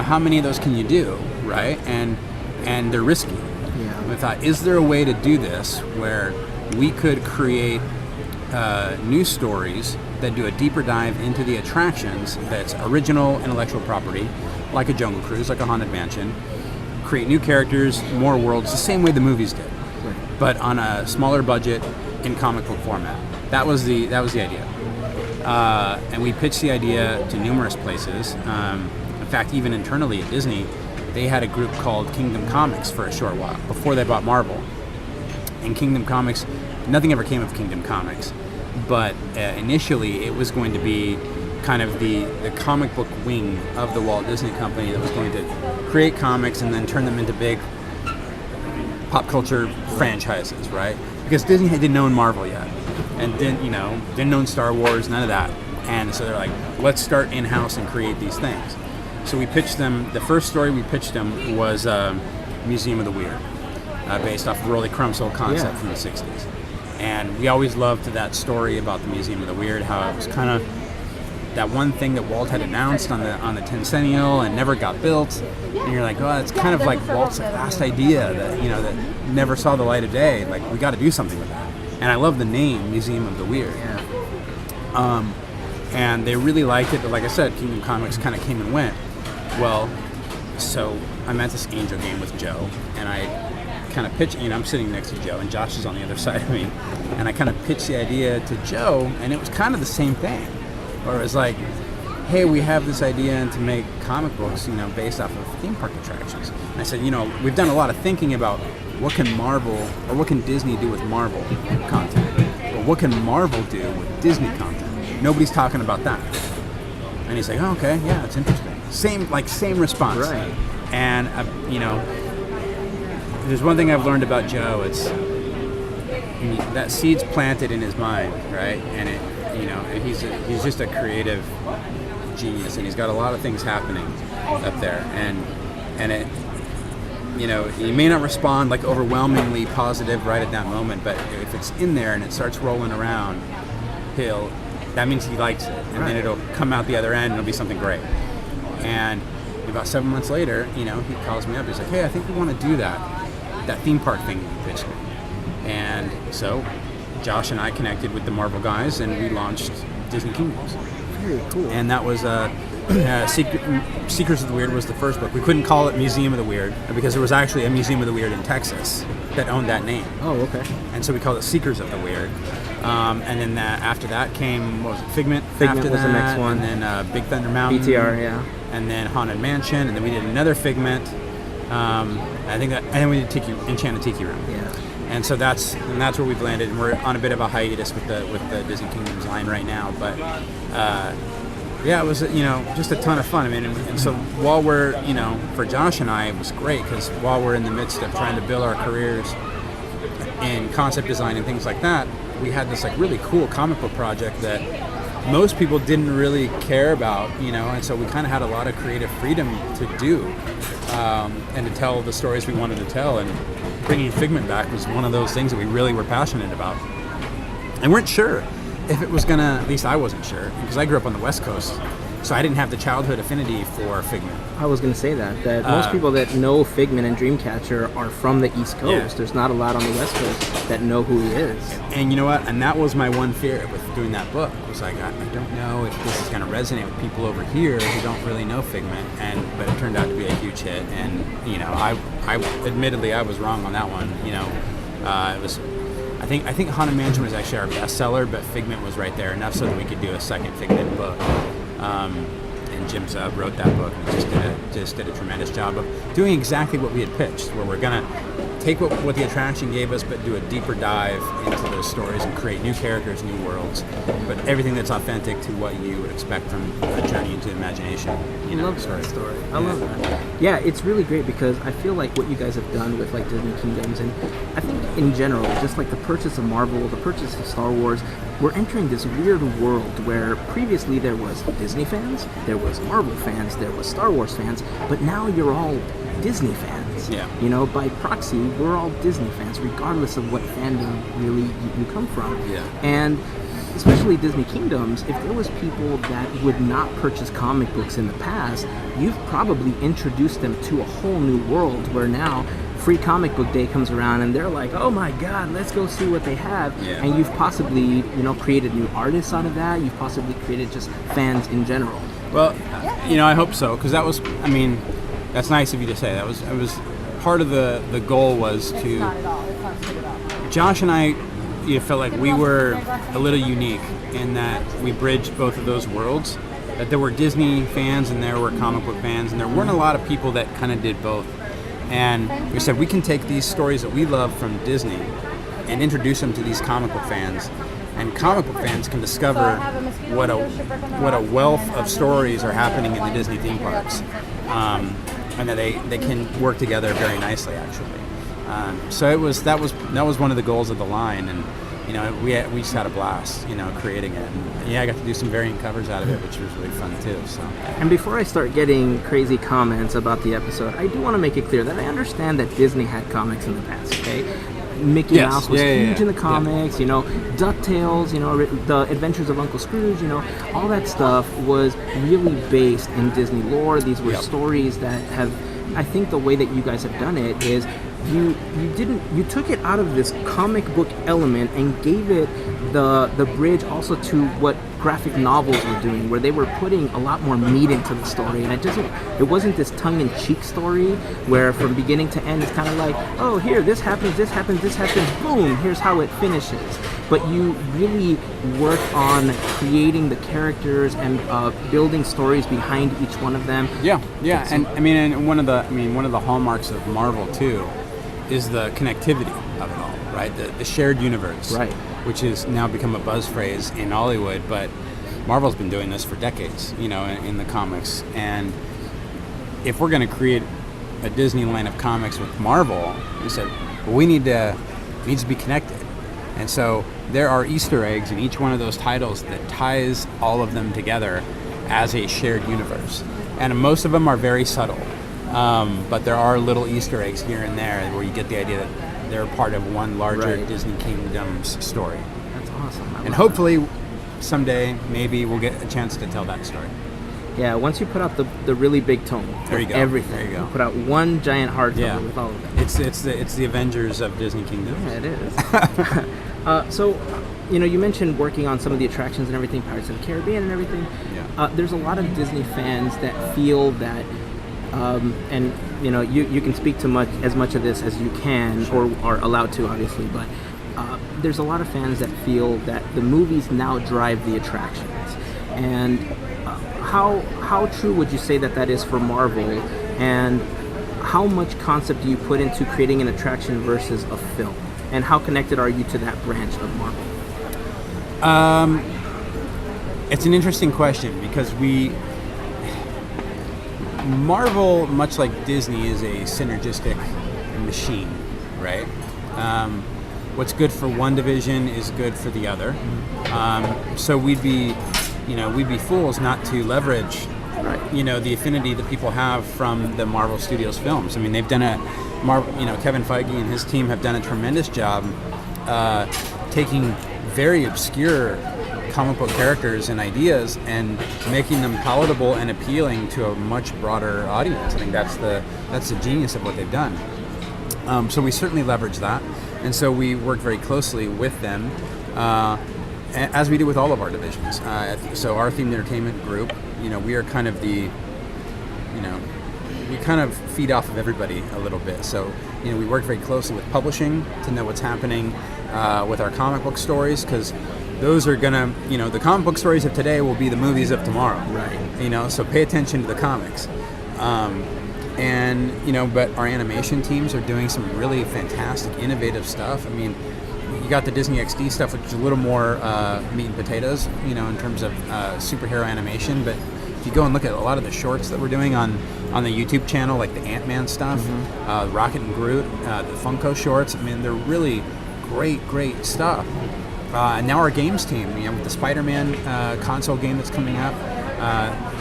how many of those can you do, right? And they're risky. Yeah. We thought, is there a way to do this where we could create new stories that do a deeper dive into the attractions that's original intellectual property, like a Jungle Cruise, like a Haunted Mansion, create new characters, more worlds, the same way the movies did, Right. but on a smaller budget in comic book format. That was the idea. And we pitched the idea to numerous places. In fact, even internally at Disney, they had a group called Kingdom Comics for a short while before they bought Marvel. And Kingdom Comics, nothing ever came of Kingdom Comics, but initially it was going to be kind of the comic book wing of the Walt Disney Company that was going to create comics and then turn them into big pop culture franchises, right? Because Disney didn't own Marvel yet, and didn't own Star Wars, none of that. And so they're like, let's start in-house and create these things. So we pitched them. The first story we pitched them was Museum of the Weird, based off of Rolly Crumb's whole concept from the 60s. And we always loved that story about the Museum of the Weird, how it was kind of that one thing that Walt had announced on the Tencennial and never got built. And you're like, oh, it's kind of like Walt's last idea that that never saw the light of day. Like, we got to do something with that. And I love the name Museum of the Weird. Yeah. And they really liked it, but like I said, Kingdom Comics kind of came and went. Well, so I'm at this Angel game with Joe, and I kind of pitch, I'm sitting next to Joe, and Josh is on the other side of me, and I kind of pitched the idea to Joe, and it was kind of the same thing, where it was like, hey, we have this idea to make comic books, based off of theme park attractions. And I said, we've done a lot of thinking about what can Marvel or what can Disney do with Marvel content, but what can Marvel do with Disney content? Nobody's talking about that. And he's like, oh, okay, yeah, it's interesting. Same response. Right. And there's one thing I've learned about Joe. It's that seed's planted in his mind, right? And he's just a creative genius, and he's got a lot of things happening up there. And it, he may not respond like overwhelmingly positive right at that moment, but if it's in there and it starts rolling around, that means he likes it, and then it'll come out the other end and it'll be something great. And about 7 months later, he calls me up. He's like, hey, I think we want to do that theme park thing you pitched me. And so Josh and I connected with the Marvel guys, and we launched Disney Kingdoms. Very cool. And that was Secrets of the Weird was the first book. We couldn't call it Museum of the Weird because there was actually a Museum of the Weird in Texas that owned that name. Oh, okay. And so we called it Seekers of the Weird. And then after that came, what was it, Figment? Figment after was that, the next one. And then Big Thunder Mountain. BTR, yeah. And then Haunted Mansion, and then we did another Figment. And then we did Enchanted Tiki Room. Yeah. And so that's where we've landed, and we're on a bit of a hiatus with the Disney Kingdoms line right now. But it was just a ton of fun. I mean, and so while we're for Josh and I, it was great because while we're in the midst of trying to build our careers in concept design and things like that, we had this really cool comic book project that most people didn't really care about, and so we kind of had a lot of creative freedom to do and to tell the stories we wanted to tell. And bringing Figment back was one of those things that we really were passionate about, and weren't sure if it was gonna. At least I wasn't sure because I grew up on the West Coast, so I didn't have the childhood affinity for Figment. I was gonna say that most people that know Figment and Dreamcatcher are from the East Coast. Yeah. There's not a lot on the West Coast that know who he is. And you know what? And that was my one fear with doing that book. Was like, I don't know if this is going to resonate with people over here who don't really know Figment. But it turned out to be a huge hit. And I admittedly I was wrong on that one. It was. I think Haunted Mansion was actually our bestseller, but Figment was right there enough so that we could do a second Figment book. And Jim Zub wrote that book and just did a tremendous job of doing exactly what we had pitched, where we're going to take what the attraction gave us, but do a deeper dive into those stories and create new characters, new worlds, but everything that's authentic to what you would expect from a journey into imagination. I love that story. I love that. Yeah, it's really great because I feel like what you guys have done with Disney Kingdoms, and I think in general, just the purchase of Marvel, the purchase of Star Wars, we're entering this weird world where previously there was Disney fans, there was Marvel fans, there was Star Wars fans, but now you're all Disney fans. Yeah. By proxy, we're all Disney fans, regardless of what fandom really you come from. Yeah. And especially Disney Kingdoms, if there was people that would not purchase comic books in the past, you've probably introduced them to a whole new world where now Free Comic Book Day comes around and they're like, oh my god, let's go see what they have. Yeah. And you've possibly created new artists out of that. You've possibly created just fans in general. Well, I hope so, because that was, that's nice of you to say. It was part of the goal was to, Josh and I felt like we were a little unique in that we bridged both of those worlds, that there were Disney fans and there were comic book fans, and there weren't a lot of people that kind of did both. And we said we can take these stories that we love from Disney and introduce them to these comic book fans, and comic book fans can discover what a wealth of stories are happening in the Disney theme parks, and that they can work together very nicely, actually. So that was one of the goals of the line, and we just had a blast, creating it. And I got to do some variant covers out of it, which was really fun too. So. And before I start getting crazy comments about the episode, I do want to make it clear that I understand that Disney had comics in the past. Okay. Mickey Mouse was huge in the comics, DuckTales, the Adventures of Uncle Scrooge, all that stuff was really based in Disney lore. These were stories that have, I think the way that you guys have done it is you took it out of this comic book element and gave it the bridge also to what graphic novels were doing, where they were putting a lot more meat into the story, and it wasn't this tongue-in-cheek story where from beginning to end it's kind of like, oh, here, this happens, boom, here's how it finishes. But you really work on creating the characters and building stories behind each one of them. Yeah, and one of the hallmarks of Marvel too is the connectivity of it all, right? The shared universe, right? Which has now become a buzz phrase in Hollywood, but Marvel's been doing this for decades, in the comics. And if we're going to create a Disneyland of comics with Marvel, we said, well, it needs to be connected. And so there are Easter eggs in each one of those titles that ties all of them together as a shared universe. And most of them are very subtle, but there are little Easter eggs here and there where you get the idea that they're part of one larger Disney Kingdom's story. That's awesome. And hopefully someday maybe we'll get a chance to tell that story. Yeah, once you put out the really big tome, there you go. Everything. There you go. Put out one giant hardcover with all of them. It's the Avengers of Disney Kingdom. Yeah, it is. So, you mentioned working on some of the attractions and everything, Pirates of the Caribbean and everything. Yeah. There's a lot of Disney fans that feel that, and you can speak to as much of this as you can, or are allowed to, obviously, but there's a lot of fans that feel that the movies now drive the attractions. And how true would you say that is for Marvel, and how much concept do you put into creating an attraction versus a film, and how connected are you to that branch of Marvel? It's an interesting question because Marvel, much like Disney, is a synergistic machine, right? What's good for one division is good for the other. So we'd be fools not to leverage, the affinity that people have from the Marvel Studios films. I mean, they've done Kevin Feige and his team have done a tremendous job taking very obscure comic book characters and ideas and making them palatable and appealing to a much broader audience. I think that's the genius of what they've done. So we certainly leverage that, and so we work very closely with them, as we do with all of our divisions. So our themed entertainment group, we are kind of we kind of feed off of everybody a little bit. So, we work very closely with publishing to know what's happening with our comic book stories, because those are gonna, the comic book stories of today will be the movies of tomorrow. Right. So pay attention to the comics. But our animation teams are doing some really fantastic, innovative stuff. I mean, you got the Disney XD stuff, which is a little more meat and potatoes, in terms of superhero animation. But if you go and look at a lot of the shorts that we're doing on the YouTube channel, like the Ant-Man stuff, Rocket and Groot, the Funko shorts, I mean, they're really great stuff. And now our games team, with the Spider-Man console game that's coming up,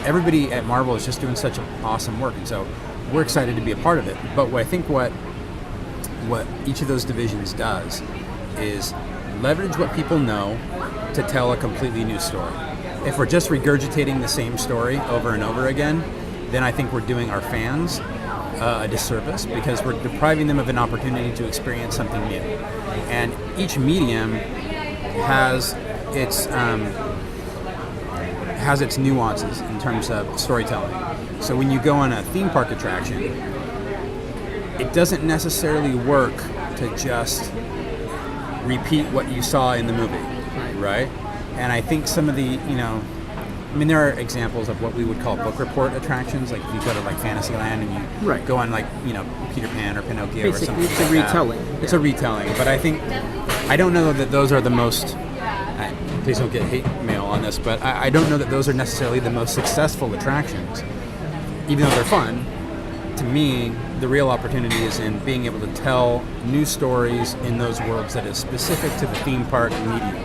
everybody at Marvel is just doing such awesome work, and so we're excited to be a part of it. But I think what each of those divisions does is leverage what people know to tell a completely new story. If we're just regurgitating the same story over and over again, then I think we're doing our fans a disservice, because we're depriving them of an opportunity to experience something new. And each medium has its nuances in terms of storytelling. So when you go on a theme park attraction, it doesn't necessarily work to just repeat what you saw in the movie, right? And I think some of the, there are examples of what we would call book report attractions, like if you go to Fantasyland and you go on Peter Pan or Pinocchio. Basically, or something it's a retelling. It's a retelling, but I don't know that those are the most, please don't get hate mail on this, but I don't know that those are necessarily the most successful attractions. Even though they're fun, to me, the real opportunity is in being able to tell new stories in those worlds that is specific to the theme park medium,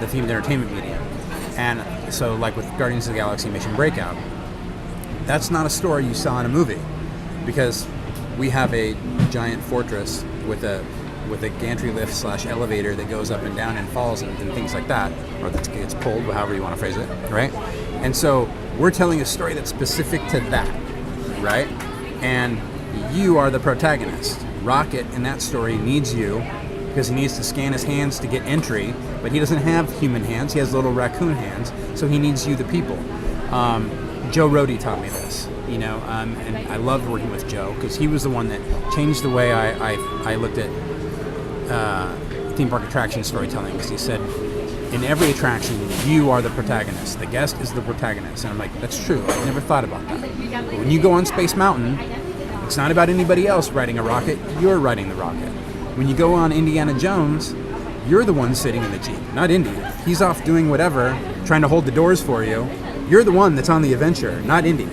the themed entertainment medium. And so, like with Guardians of the Galaxy Mission Breakout, that's not a story you saw in a movie, because we have a giant fortress with a gantry lift / elevator that goes up and down and falls and things like that, or that gets pulled, however you want to phrase it, right? And so we're telling a story that's specific to that, right? And you are the protagonist. Rocket in that story needs you because he needs to scan his hands to get entry, but he doesn't have human hands. He has little raccoon hands, so he needs you, the people. Joe Rohde taught me this, and I loved working with Joe because he was the one that changed the way I looked at theme park attraction storytelling, because he said, in every attraction, you are the protagonist. The guest is the protagonist. And I'm like, that's true. I never thought about that. But when you go on Space Mountain, it's not about anybody else riding a rocket. You're riding the rocket. When you go on Indiana Jones, you're the one sitting in the Jeep, not Indy. He's off doing whatever, trying to hold the doors for you. You're the one that's on the adventure, not Indy.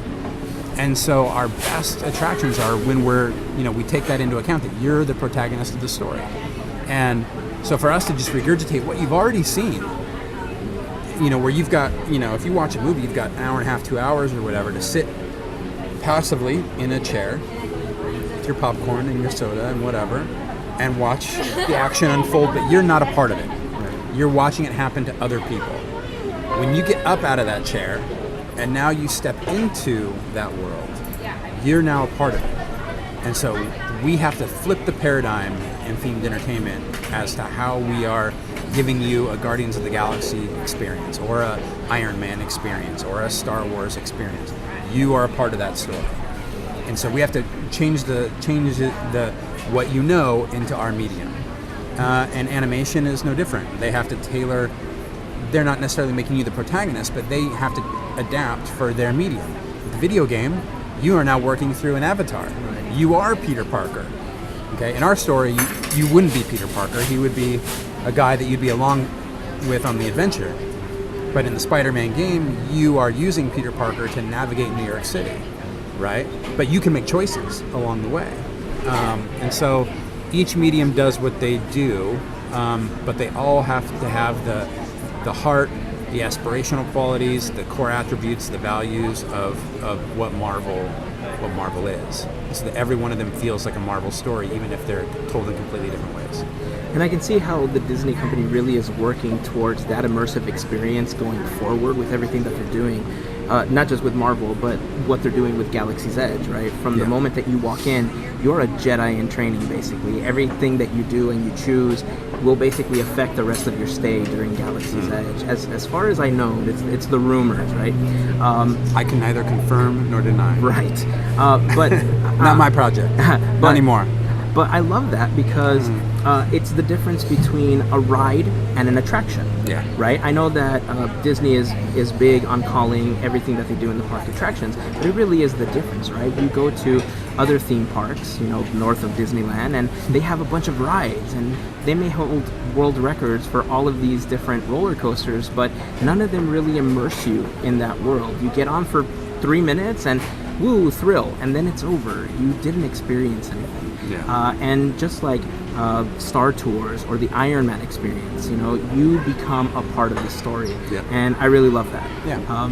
And so our best attractions are when we take that into account, that you're the protagonist of the story. And so for us to just regurgitate what you've already seen, where you've got, if you watch a movie, you've got an hour and a half, 2 hours or whatever to sit passively in a chair with your popcorn and your soda and whatever and watch the action unfold, but you're not a part of it. You're watching it happen to other people. When you get up out of that chair and now you step into that world, you're now a part of it. And so we have to flip the paradigm in themed entertainment as to how we are giving you a Guardians of the Galaxy experience, or a Iron Man experience, or a Star Wars experience. You are a part of that story. And so we have to change the what you know into our medium. And animation is no different. They have to tailor. They're not necessarily making you the protagonist, but they have to adapt for their medium. The video game, you are now working through an avatar. You are Peter Parker. Okay, in our story, you wouldn't be Peter Parker. He would be a guy that you'd be along with on the adventure. But in the Spider-Man game, you are using Peter Parker to navigate New York City, right? But you can make choices along the way. And so each medium does what they do, but they all have to have the heart, the aspirational qualities, the core attributes, the values of what Marvel is, so that every one of them feels like a Marvel story, even if they're told in completely different ways. And I can see how the Disney company really is working towards that immersive experience going forward with everything that they're doing, not just with Marvel, but what they're doing with Galaxy's Edge, right? From the moment that you walk in, you're a Jedi in training, basically. Everything that you do and you choose will basically affect the rest of your stay during Galaxy's Edge. As far as I know, it's the rumors, right? I can neither confirm nor deny. Right. But not my project. Not anymore. But I love that because it's the difference between a ride and an attraction. Yeah. Right? I know that Disney is big on calling everything that they do in the park attractions, but it really is the difference, right? You go to other theme parks, north of Disneyland, and they have a bunch of rides, and they may hold world records for all of these different roller coasters, but none of them really immerse you in that world. You get on for 3 minutes and woo, thrill, and then it's over. You didn't experience anything. Yeah. And just like Star Tours or the Iron Man experience, you become a part of the story. Yeah. And I really love that. Yeah.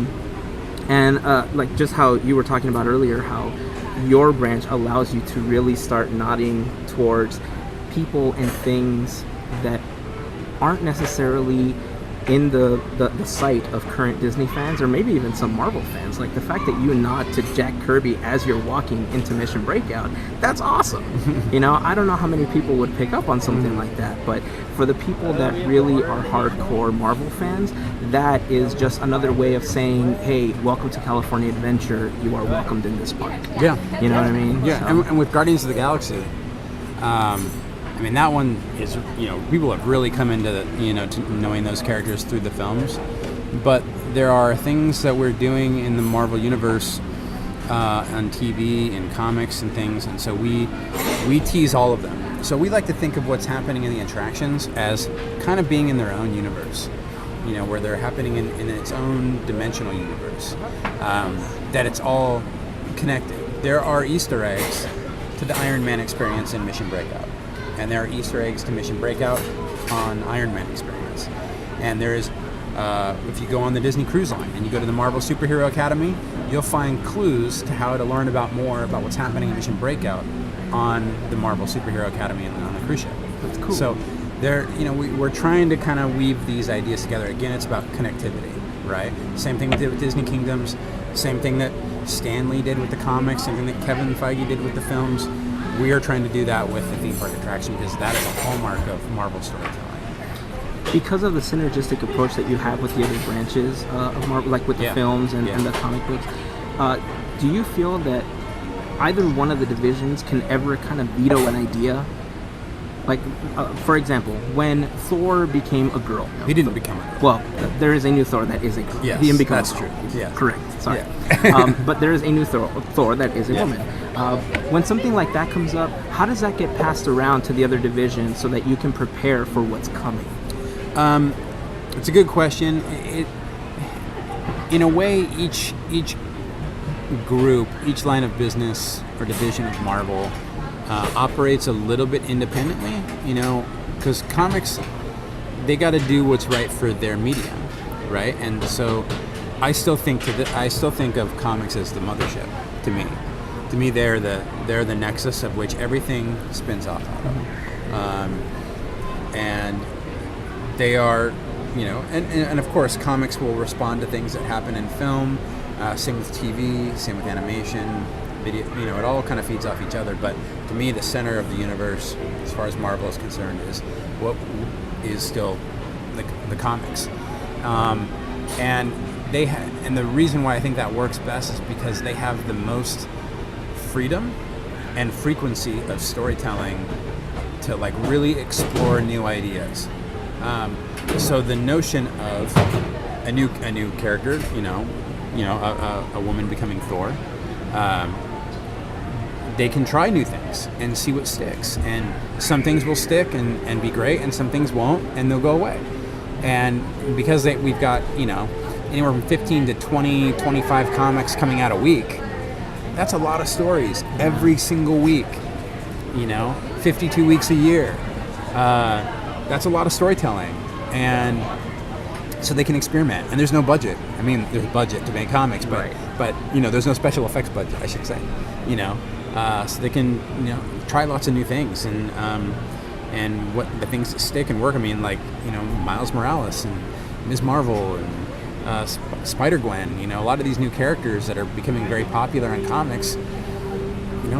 And like just how you were talking about earlier, how your branch allows you to really start nodding towards people and things that aren't necessarily in the sight of current Disney fans, or maybe even some Marvel fans. Like the fact that you nod to Jack Kirby as you're walking into Mission Breakout, that's awesome. I don't know how many people would pick up on something like that, but for the people that really are hardcore Marvel fans, that is just another way of saying, hey, welcome to California Adventure, you are welcomed in this park. Yeah. You know what I mean? Yeah. So. And with Guardians of the Galaxy, that one is, people have really come into to knowing those characters through the films. But there are things that we're doing in the Marvel Universe on TV and comics and things, and so we tease all of them. So we like to think of what's happening in the attractions as kind of being in their own universe, where they're happening in its own dimensional universe, that it's all connected. There are Easter eggs to the Iron Man experience in Mission Breakout. And there are Easter eggs to Mission Breakout on Iron Man experience. And there is, if you go on the Disney Cruise Line and you go to the Marvel Superhero Academy, you'll find clues to how to learn more about what's happening in Mission Breakout on the Marvel Superhero Academy and on the cruise ship. That's cool. So there, we're trying to kind of weave these ideas together. Again, it's about connectivity, right? Same thing we did with Disney Kingdoms, same thing that Stan Lee did with the comics, same thing that Kevin Feige did with the films. we are trying to do that with the theme park attraction because that is a hallmark of Marvel storytelling. Because of the synergistic approach that you have with the other branches of Marvel, like with the films and the comic books, do you feel that either one of the divisions can ever kind of veto an idea? Like, for example, when Thor became a girl. He didn't become a girl. Well, there is a new Thor that is a girl. Yes, he didn't become that's a girl. true. Yeah. Correct. Sorry. Yeah. But there is a new Thor that is a woman. When something like that comes up, how does that get passed around to the other divisions so that you can prepare for what's coming? It's a good question. In a way, each group, each line of business or division of Marvel operates a little bit independently, because comics, they got to do what's right for their medium, right? And so I still think of comics as the mothership to me. To me, they're the nexus of which everything spins off of. And they are, and of course, comics will respond to things that happen in film. Same with TV, same with animation, video. It all kind of feeds off each other. But to me, the center of the universe, as far as Marvel is concerned, is what is still the comics. And and the reason why I think that works best is because they have the most freedom and frequency of storytelling to really explore new ideas. So the notion of a new character, a woman becoming Thor, they can try new things and see what sticks. And some things will stick and be great, and some things won't, and they'll go away. And because we've got anywhere from 15 to 20, 25 comics coming out a week, that's a lot of stories every single week. 52 weeks a year. That's a lot of storytelling. And so they can experiment. And there's no budget. I mean, there's budget to make comics, but there's no special effects budget, I should say. So they can try lots of new things and what the things that stick and work. I mean, Miles Morales and Ms. Marvel and Spider-Gwen. A lot of these new characters that are becoming very popular in comics.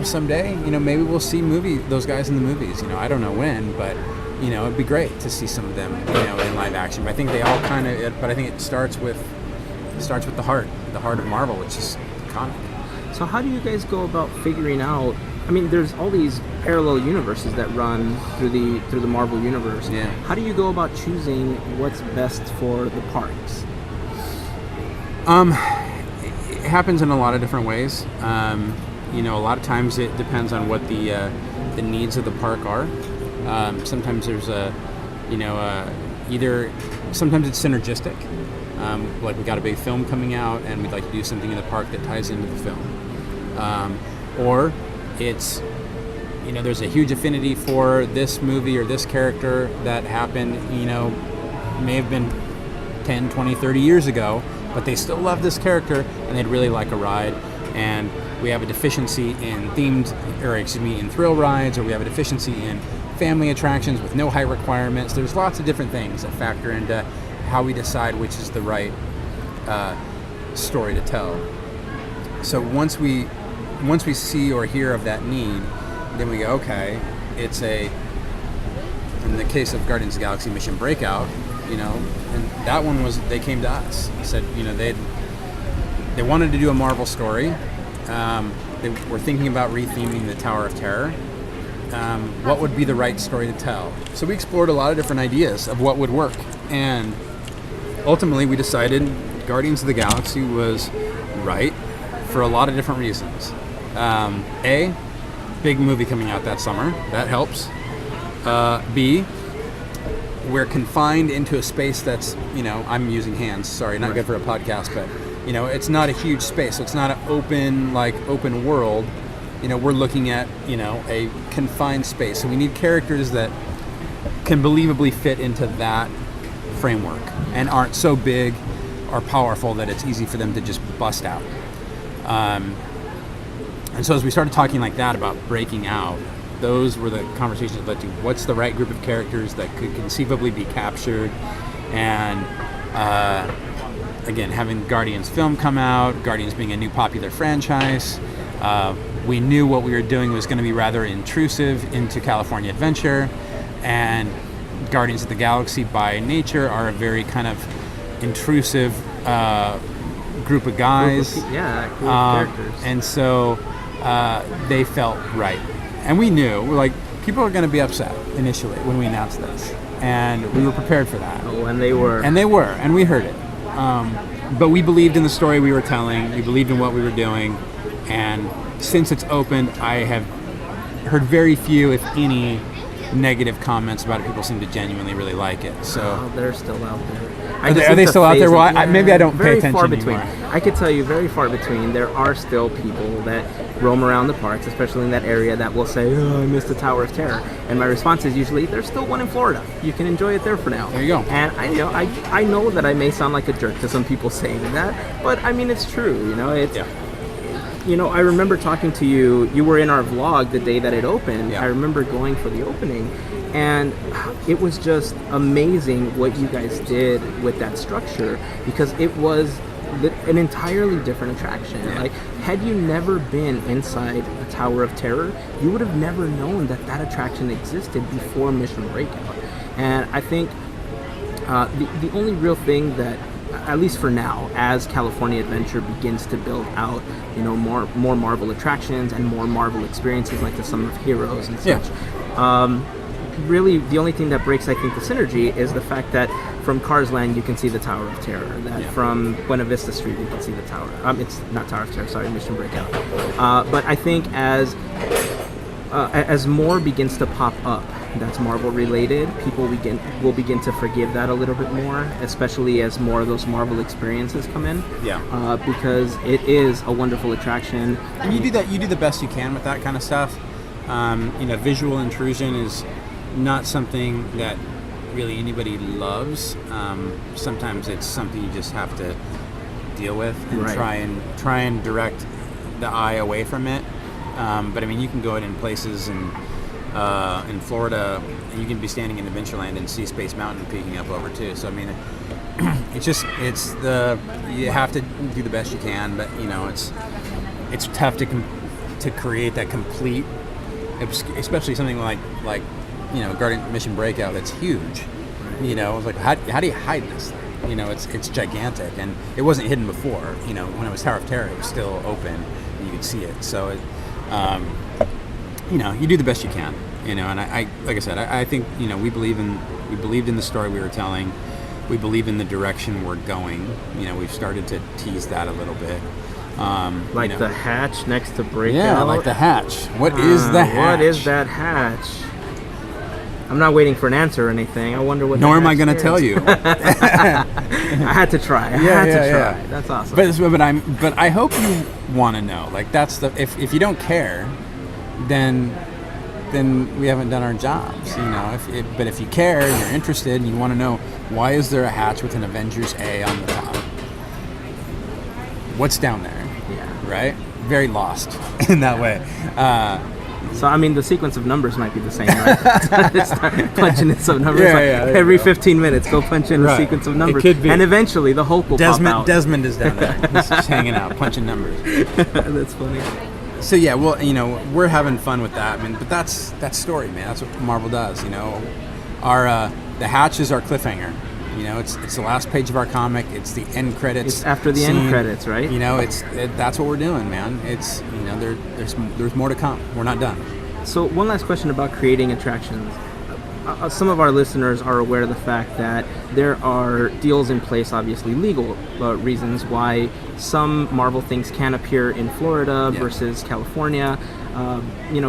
Someday, maybe we'll see those guys in the movies. I don't know when, but it'd be great to see some of them, in live action. But I think they all but I think it starts with the heart of Marvel, which is the comic. So how do you guys go about figuring out? I mean, there's all these parallel universes that run through the Marvel universe. Yeah. How do you go about choosing what's best for the parks? It happens in a lot of different ways. A lot of times it depends on what the needs of the park are. Sometimes there's sometimes it's synergistic. Like we got a big film coming out and we'd like to do something in the park that ties into the film. Or it's, there's a huge affinity for this movie or this character that happened, may have been 10, 20, 30 years ago, but they still love this character and they'd really like a ride. And we have a deficiency in in thrill rides, or we have a deficiency in family attractions with no height requirements. There's lots of different things that factor into how we decide which is the right story to tell. So once we see or hear of that need, then we go, okay, in the case of Guardians of the Galaxy Mission Breakout, and that one they came to us. They said, they wanted to do a Marvel story. They were thinking about retheming the Tower of Terror. What would be the right story to tell? So we explored a lot of different ideas of what would work. And ultimately we decided Guardians of the Galaxy was right for a lot of different reasons. A, big movie coming out that summer. That helps. B, we're confined into a space that's, I'm using hands, sorry, not good for a podcast, but, it's not a huge space. So it's not an open world. We're looking at, a confined space. So we need characters that can believably fit into that framework and aren't so big or powerful that it's easy for them to just bust out. And so as we started talking like that about breaking out, those were the conversations that led to what's the right group of characters that could conceivably be captured. And again, having Guardians film come out, Guardians being a new popular franchise, we knew what we were doing was going to be rather intrusive into California Adventure, and Guardians of the Galaxy by nature are a very kind of intrusive group of guys. Group of characters. And so they felt right. And we knew, we're like, people are going to be upset initially when we announced this. And we were prepared for that. Oh, and they were. And we heard it. But we believed in the story we were telling. We believed in what we were doing. And since it's opened, I have heard very few, if any, negative comments about it. People seem to genuinely really like it. So they're still out there. Are they still out there? Well, maybe I don't pay attention far between. anymore. I could tell you, very far between. There are still people that roam around the parks, especially in that area, that will say, "Oh, I missed the Tower of Terror." And my response is usually, "There's still one in Florida. You can enjoy it there for now." There you go. And I know that I may sound like a jerk to some people saying that, but I mean it's true. It's. Yeah. I remember talking to you. You were in our vlog the day that it opened. Yeah. I remember going for the opening, and it was just amazing what you guys did with that structure, because it was an entirely different attraction. Yeah. Like, had you never been inside the Tower of Terror, you would have never known that attraction existed before Mission Breakout. And I think the only real thing that, at least for now, as California Adventure begins to build out, more Marvel attractions and more Marvel experiences like the Summer of Heroes and such. Really, the only thing that breaks, I think, the synergy is the fact that from Cars Land you can see the Tower of Terror. That from Buena Vista Street you can see the Tower. It's not Tower of Terror. Sorry, Mission Breakout. But I think as more begins to pop up that's Marvel related, people will begin to forgive that a little bit more, especially as more of those Marvel experiences come in. Yeah. Because it is a wonderful attraction. And you do the best you can with that kind of stuff. Visual intrusion is not something that really anybody loves. Sometimes it's something you just have to deal with and try and direct the eye away from it. But I mean, you can go in places in Florida, and you can be standing in Adventureland and see Space Mountain peeking up over too. So I mean, you have to do the best you can, but it's tough to create that complete, especially something like Guardian Mission Breakout that's huge. It's like how do you hide this thing? It's gigantic, and it wasn't hidden before. When it was Tower of Terror, it was still open and you could see it. So you do the best you can. And I like I said, I think we believed in the story we were telling. We believe in the direction we're going. We've started to tease that a little bit. The hatch next to Breakout. Yeah, like the hatch. What is the hatch? What is that hatch? I'm not waiting for an answer or anything. I wonder what. Nor am I going to tell you. I had to try. I had to try. That's awesome. But I hope you want to know. Like that's if you don't care, then we haven't done our jobs. But if you care, you're interested, and you want to know why is there a hatch with an Avengers A on the top? What's down there? Yeah. Right? Very lost in that way. So, I mean, the sequence of numbers might be the same, right? Start punching in some numbers. Every 15 minutes, go punch in a sequence of numbers. It could be. And eventually, the Hulk will pop out. Desmond is down there. He's just hanging out, punching numbers. That's funny. So, yeah, well, we're having fun with that. I mean, but that's story, man. That's what Marvel does, Our the hatch is our cliffhanger. It's the last page of our comic. It's the end credits. It's after the end credits, right? That's what we're doing, man. It's there's more to come. We're not done. So one last question about creating attractions. Some of our listeners are aware of the fact that there are deals in place, obviously legal reasons why some Marvel things can appear in Florida versus California.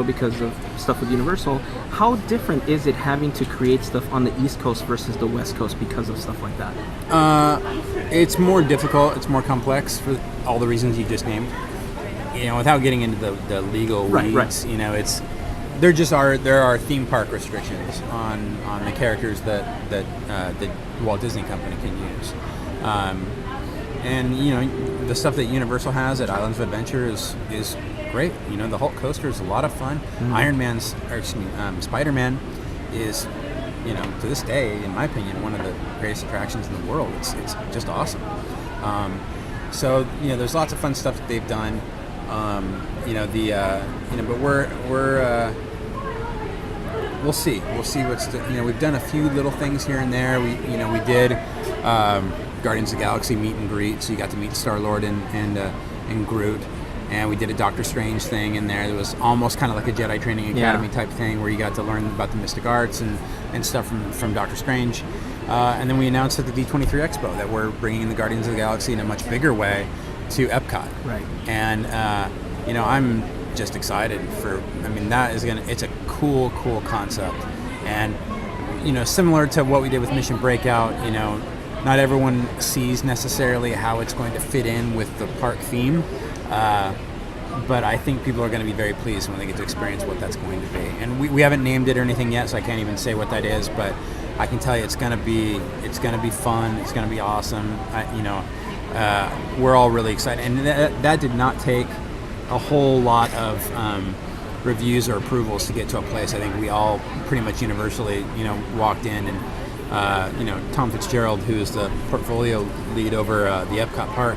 Because of stuff with Universal. How different is it having to create stuff on the East Coast versus the West Coast because of stuff like that? It's more difficult. It's more complex for all the reasons you just named. Without getting into the legal weeds, there are theme park restrictions on the characters that the Walt Disney Company can use. And the stuff that Universal has at Islands of Adventure is great. The Hulk coaster is a lot of fun. Mm-hmm. Spider-Man is, to this day, in my opinion, one of the greatest attractions in the world. It's just awesome. So there's lots of fun stuff that they've done. But we'll see. We'll see we've done a few little things here and there. We did Guardians of the Galaxy meet and greet, so you got to meet Star-Lord and Groot. And we did a Doctor Strange thing in there. It was almost kind of like a Jedi Training Academy type thing where you got to learn about the mystic arts and stuff from Doctor Strange. And then we announced at the D23 Expo that we're bringing the Guardians of the Galaxy in a much bigger way to Epcot. Right. And, I'm just excited it's a cool concept. And, similar to what we did with Mission Breakout, not everyone sees necessarily how it's going to fit in with the park theme. But I think people are going to be very pleased when they get to experience what that's going to be. And we haven't named it or anything yet, so I can't even say what that is. But I can tell you, it's going to be fun. It's going to be awesome. We're all really excited, and that did not take a whole lot of reviews or approvals to get to a place. I think we all pretty much universally, walked in and Tom Fitzgerald, who's the portfolio lead over the Epcot park.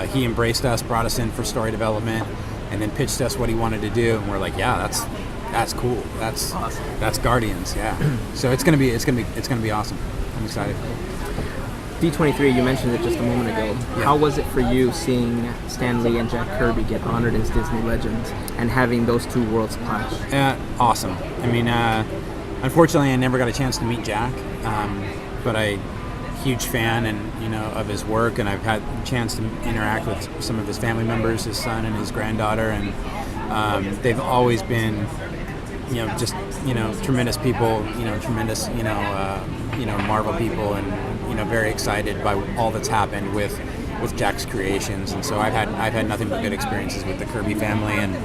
He embraced us, brought us in for story development, and then pitched us what he wanted to do. And we're like, yeah, that's cool. That's awesome. That's Guardians, yeah. So it's gonna be awesome. I'm excited. D23, you mentioned it just a moment ago. Yeah. How was it for you seeing Stan Lee and Jack Kirby get honored as Disney legends and having those two worlds clash? Awesome. Unfortunately, I never got a chance to meet Jack, but huge fan of his work, and I've had a chance to interact with some of his family members, his son and his granddaughter, and they've always been tremendous people, tremendous Marvel people, and very excited by all that's happened with Jack's creations. And so I've had nothing but good experiences with the Kirby family, and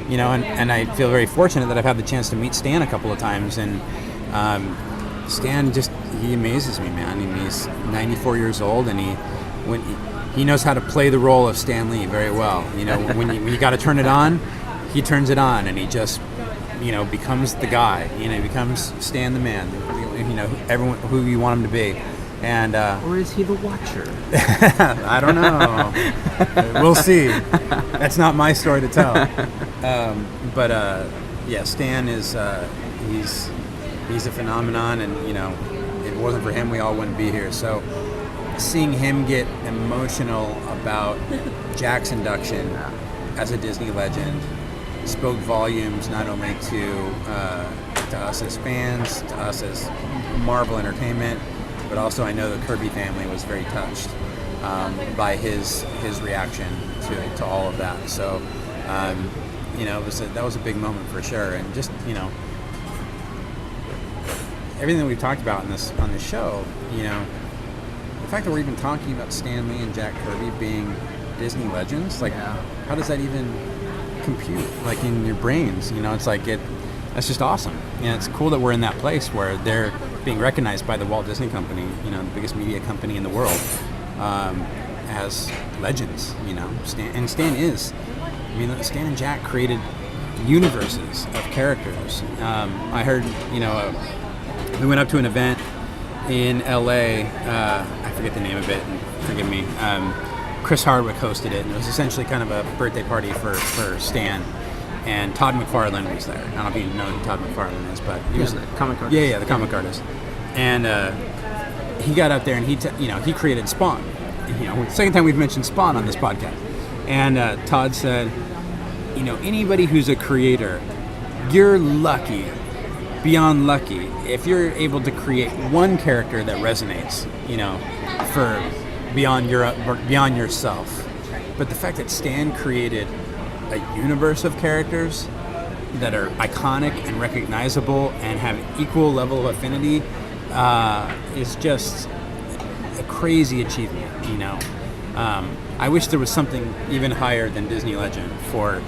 and I feel very fortunate that I've had the chance to meet Stan a couple of times. And Stan he amazes me, man. He's 94 years old, and he knows how to play the role of Stan Lee very well. When you got to turn it on, he turns it on, and he just becomes the guy. He becomes Stan the man. Everyone who you want him to be. And or is he the Watcher? I don't know. We'll see. That's not my story to tell. Stan is he's a phenomenon, and if it wasn't for him, we all wouldn't be here. So seeing him get emotional about Jack's induction as a Disney legend spoke volumes, not only to us as fans, to us as Marvel Entertainment, but also I know the Kirby family was very touched by his reaction to all of that. So that was a big moment for sure. And just everything that we've talked about on this show, the fact that we're even talking about Stan Lee and Jack Kirby being Disney legends, how does that even compute in your brains? It's that's just awesome. It's cool that we're in that place where they're being recognized by the Walt Disney Company, the biggest media company in the world, as legends. Stan is. Stan and Jack created universes of characters. I heard, we went up to an event in LA. I forget the name of it, and forgive me. Chris Hardwick hosted it, and it was essentially kind of a birthday party for Stan. And Todd McFarlane was there. I don't know if you know who Todd McFarlane is, but he was the comic artist. Yeah, the comic artist. And he got up there and he created Spawn. Second time we've mentioned Spawn on this podcast. And Todd said, anybody who's a creator, you're lucky, beyond lucky, if you're able to create one character that resonates, for beyond yourself. But the fact that Stan created a universe of characters that are iconic and recognizable and have equal level of affinity is just a crazy achievement. I wish there was something even higher than Disney Legend for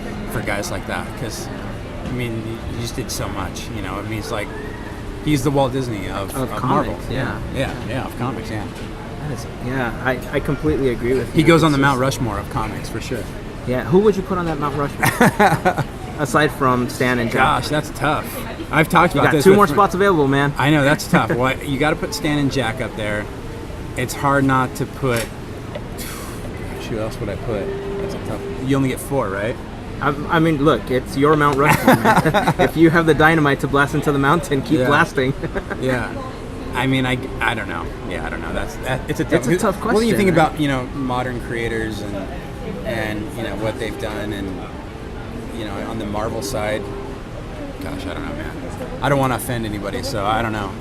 guys like that, because he just did so much. It's like he's the Walt Disney of comics, Marvel. Yeah, Of comics. Yeah. I completely agree with you. He goes on the Mount Rushmore of comics for sure. Yeah, who would you put on that Mount Rushmore? Aside from Stan and Jack. Gosh, that's tough. I've talked about this. You got 2 more spots available, man. I know, that's tough. Well, you got to put Stan and Jack up there. It's hard not to put... Who else would I put? You only get 4, right? I mean, look, it's your Mount Rushmore, man. If you have the dynamite to blast into the mountain, keep blasting. Yeah. I mean, I don't know. Yeah, I don't know. It's a tough question. Well, you think about, modern creators and what they've done, and on the Marvel side, gosh, I don't know, man. I don't want to offend anybody, so I don't know.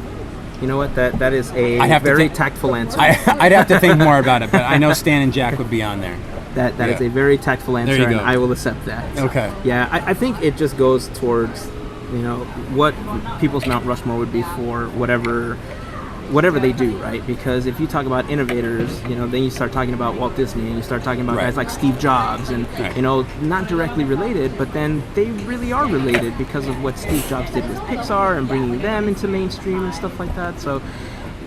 You know what? That is a very tactful answer. I'd have to think more about it, but I know Stan and Jack would be on there. That is a very tactful answer, and I will accept that. Okay. Yeah, I think it just goes towards, what people's Mount Rushmore would be for whatever they do, right? Because if you talk about innovators, then you start talking about Walt Disney, and you start talking about guys like Steve Jobs, and not directly related, but then they really are related because of what Steve Jobs did with Pixar and bringing them into mainstream and stuff like that. So,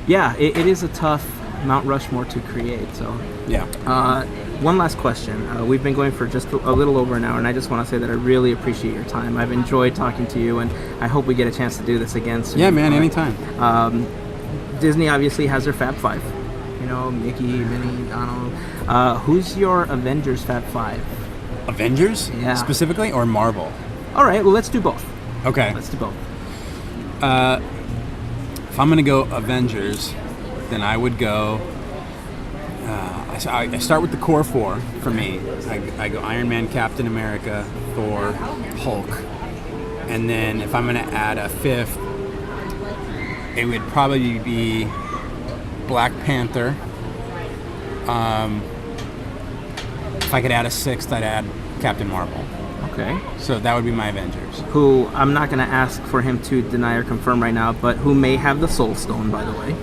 yeah, it is a tough Mount Rushmore to create. So, yeah. One last question. We've been going for just a little over an hour, and I just want to say that I really appreciate your time. I've enjoyed talking to you, and I hope we get a chance to do this again soon. Yeah, man, anytime. Disney obviously has their Fab Five. Mickey, Minnie, Donald. Who's your Avengers Fab Five? Avengers? Yeah. Specifically, or Marvel? All right, well, let's do both. Okay. Let's do both. If I'm going to go Avengers, then I would go... I start with the core 4 for me. I go Iron Man, Captain America, Thor, Hulk. And then if I'm going to add a 5th, it would probably be Black Panther. If I could add a 6th, I'd add Captain Marvel. Okay. So that would be my Avengers. Who, I'm not going to ask for him to deny or confirm right now, but who may have the Soul Stone, by the way.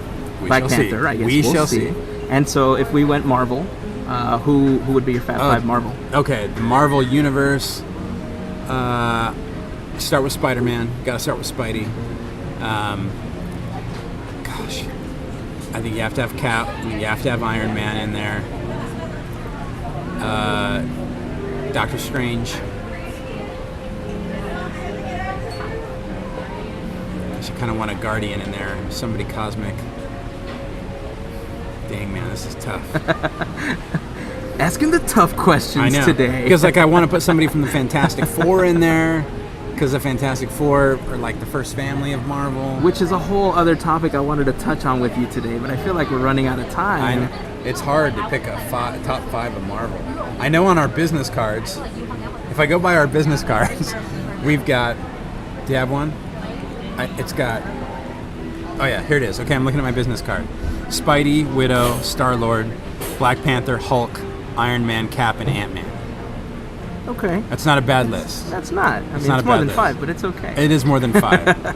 Black Panther, I guess we shall see. And so if we went Marvel, who would be your Fab 5 Marvel? Okay, the Marvel Universe. Start with Spider-Man. Got to start with Spidey. Gosh, I think you have to have Cap. You have to have Iron Man in there. Doctor Strange. I should kind of want a Guardian in there. Somebody cosmic. Dang, man, this is tough. Asking the tough questions today. Because I want to put somebody from the Fantastic Four in there. Because the Fantastic Four are like the first family of Marvel. Which is a whole other topic I wanted to touch on with you today, but I feel like we're running out of time. I know. It's hard to pick a top 5 of Marvel. I know on our business cards, if I go by our business cards, we've got, do you have one? It's got, oh yeah, here it is. Okay, I'm looking at my business card. Spidey, Widow, Star-Lord, Black Panther, Hulk, Iron Man, Cap, and Ant-Man. Okay. That's not a bad list. That's not. It's more than list. 5, but it's okay. It is more than 5.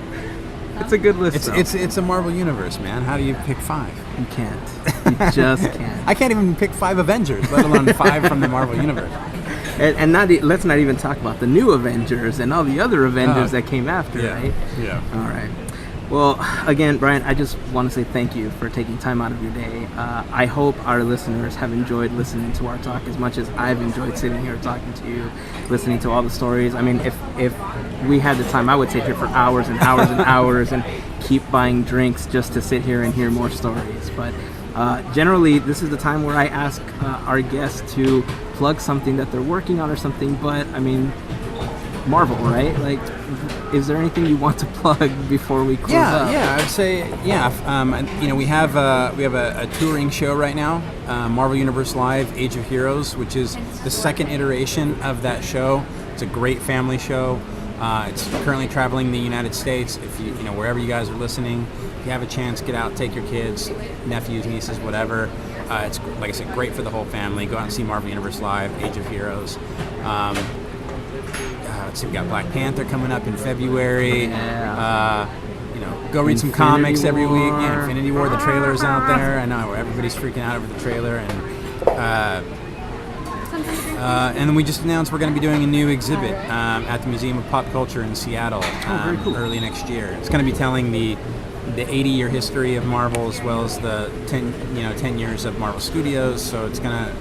It's a good list. It's a Marvel universe, man. How do you pick 5? You can't. You just can't. I can't even pick 5 Avengers, let alone 5 from the Marvel universe. And let's not even talk about the new Avengers and all the other Avengers that came after, right? Yeah. All right. Well, again, Brian, I just want to say thank you for taking time out of your day. I hope our listeners have enjoyed listening to our talk as much as I've enjoyed sitting here talking to you, listening to all the stories. I mean, if we had the time, I would sit here for hours and hours and hours and keep buying drinks just to sit here and hear more stories. But generally, this is the time where I ask our guests to plug something that they're working on or something. But, I mean, Marvel, right? Like, is there anything you want to plug before we close up? Yeah, I'd say, we have a touring show right now, Marvel Universe Live, Age of Heroes, which is the second iteration of that show. It's a great family show. It's currently traveling the United States. If you wherever you guys are listening, if you have a chance, get out, take your kids, nephews, nieces, whatever. It's, like I said, great for the whole family. Go out and see Marvel Universe Live, Age of Heroes. Let's see, we got Black Panther coming up in February. Yeah. Go read some comics every week. Yeah, Infinity War, the trailer's out there. I know everybody's freaking out over the trailer, and then we just announced we're going to be doing a new exhibit at the Museum of Pop Culture in Seattle very cool. early next year. It's going to be telling the 80-year history of Marvel as well as the 10 years of Marvel Studios. So it's going to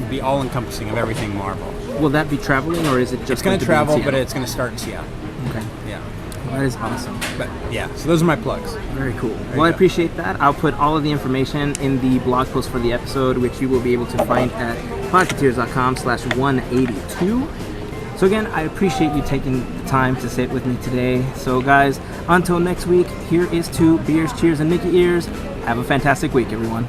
be all-encompassing of everything Marvel. Will that be traveling, or is it just? It's going to travel, but it's going to start in Seattle. Okay. Yeah. Well, that is awesome. But yeah, so those are my plugs. Very cool. Well, I appreciate that. I'll put all of the information in the blog post for the episode, which you will be able to find at podketeers.com/182. So again, I appreciate you taking the time to sit with me today. So guys, until next week, here is to beers, cheers, and Mickey ears. Have a fantastic week, everyone.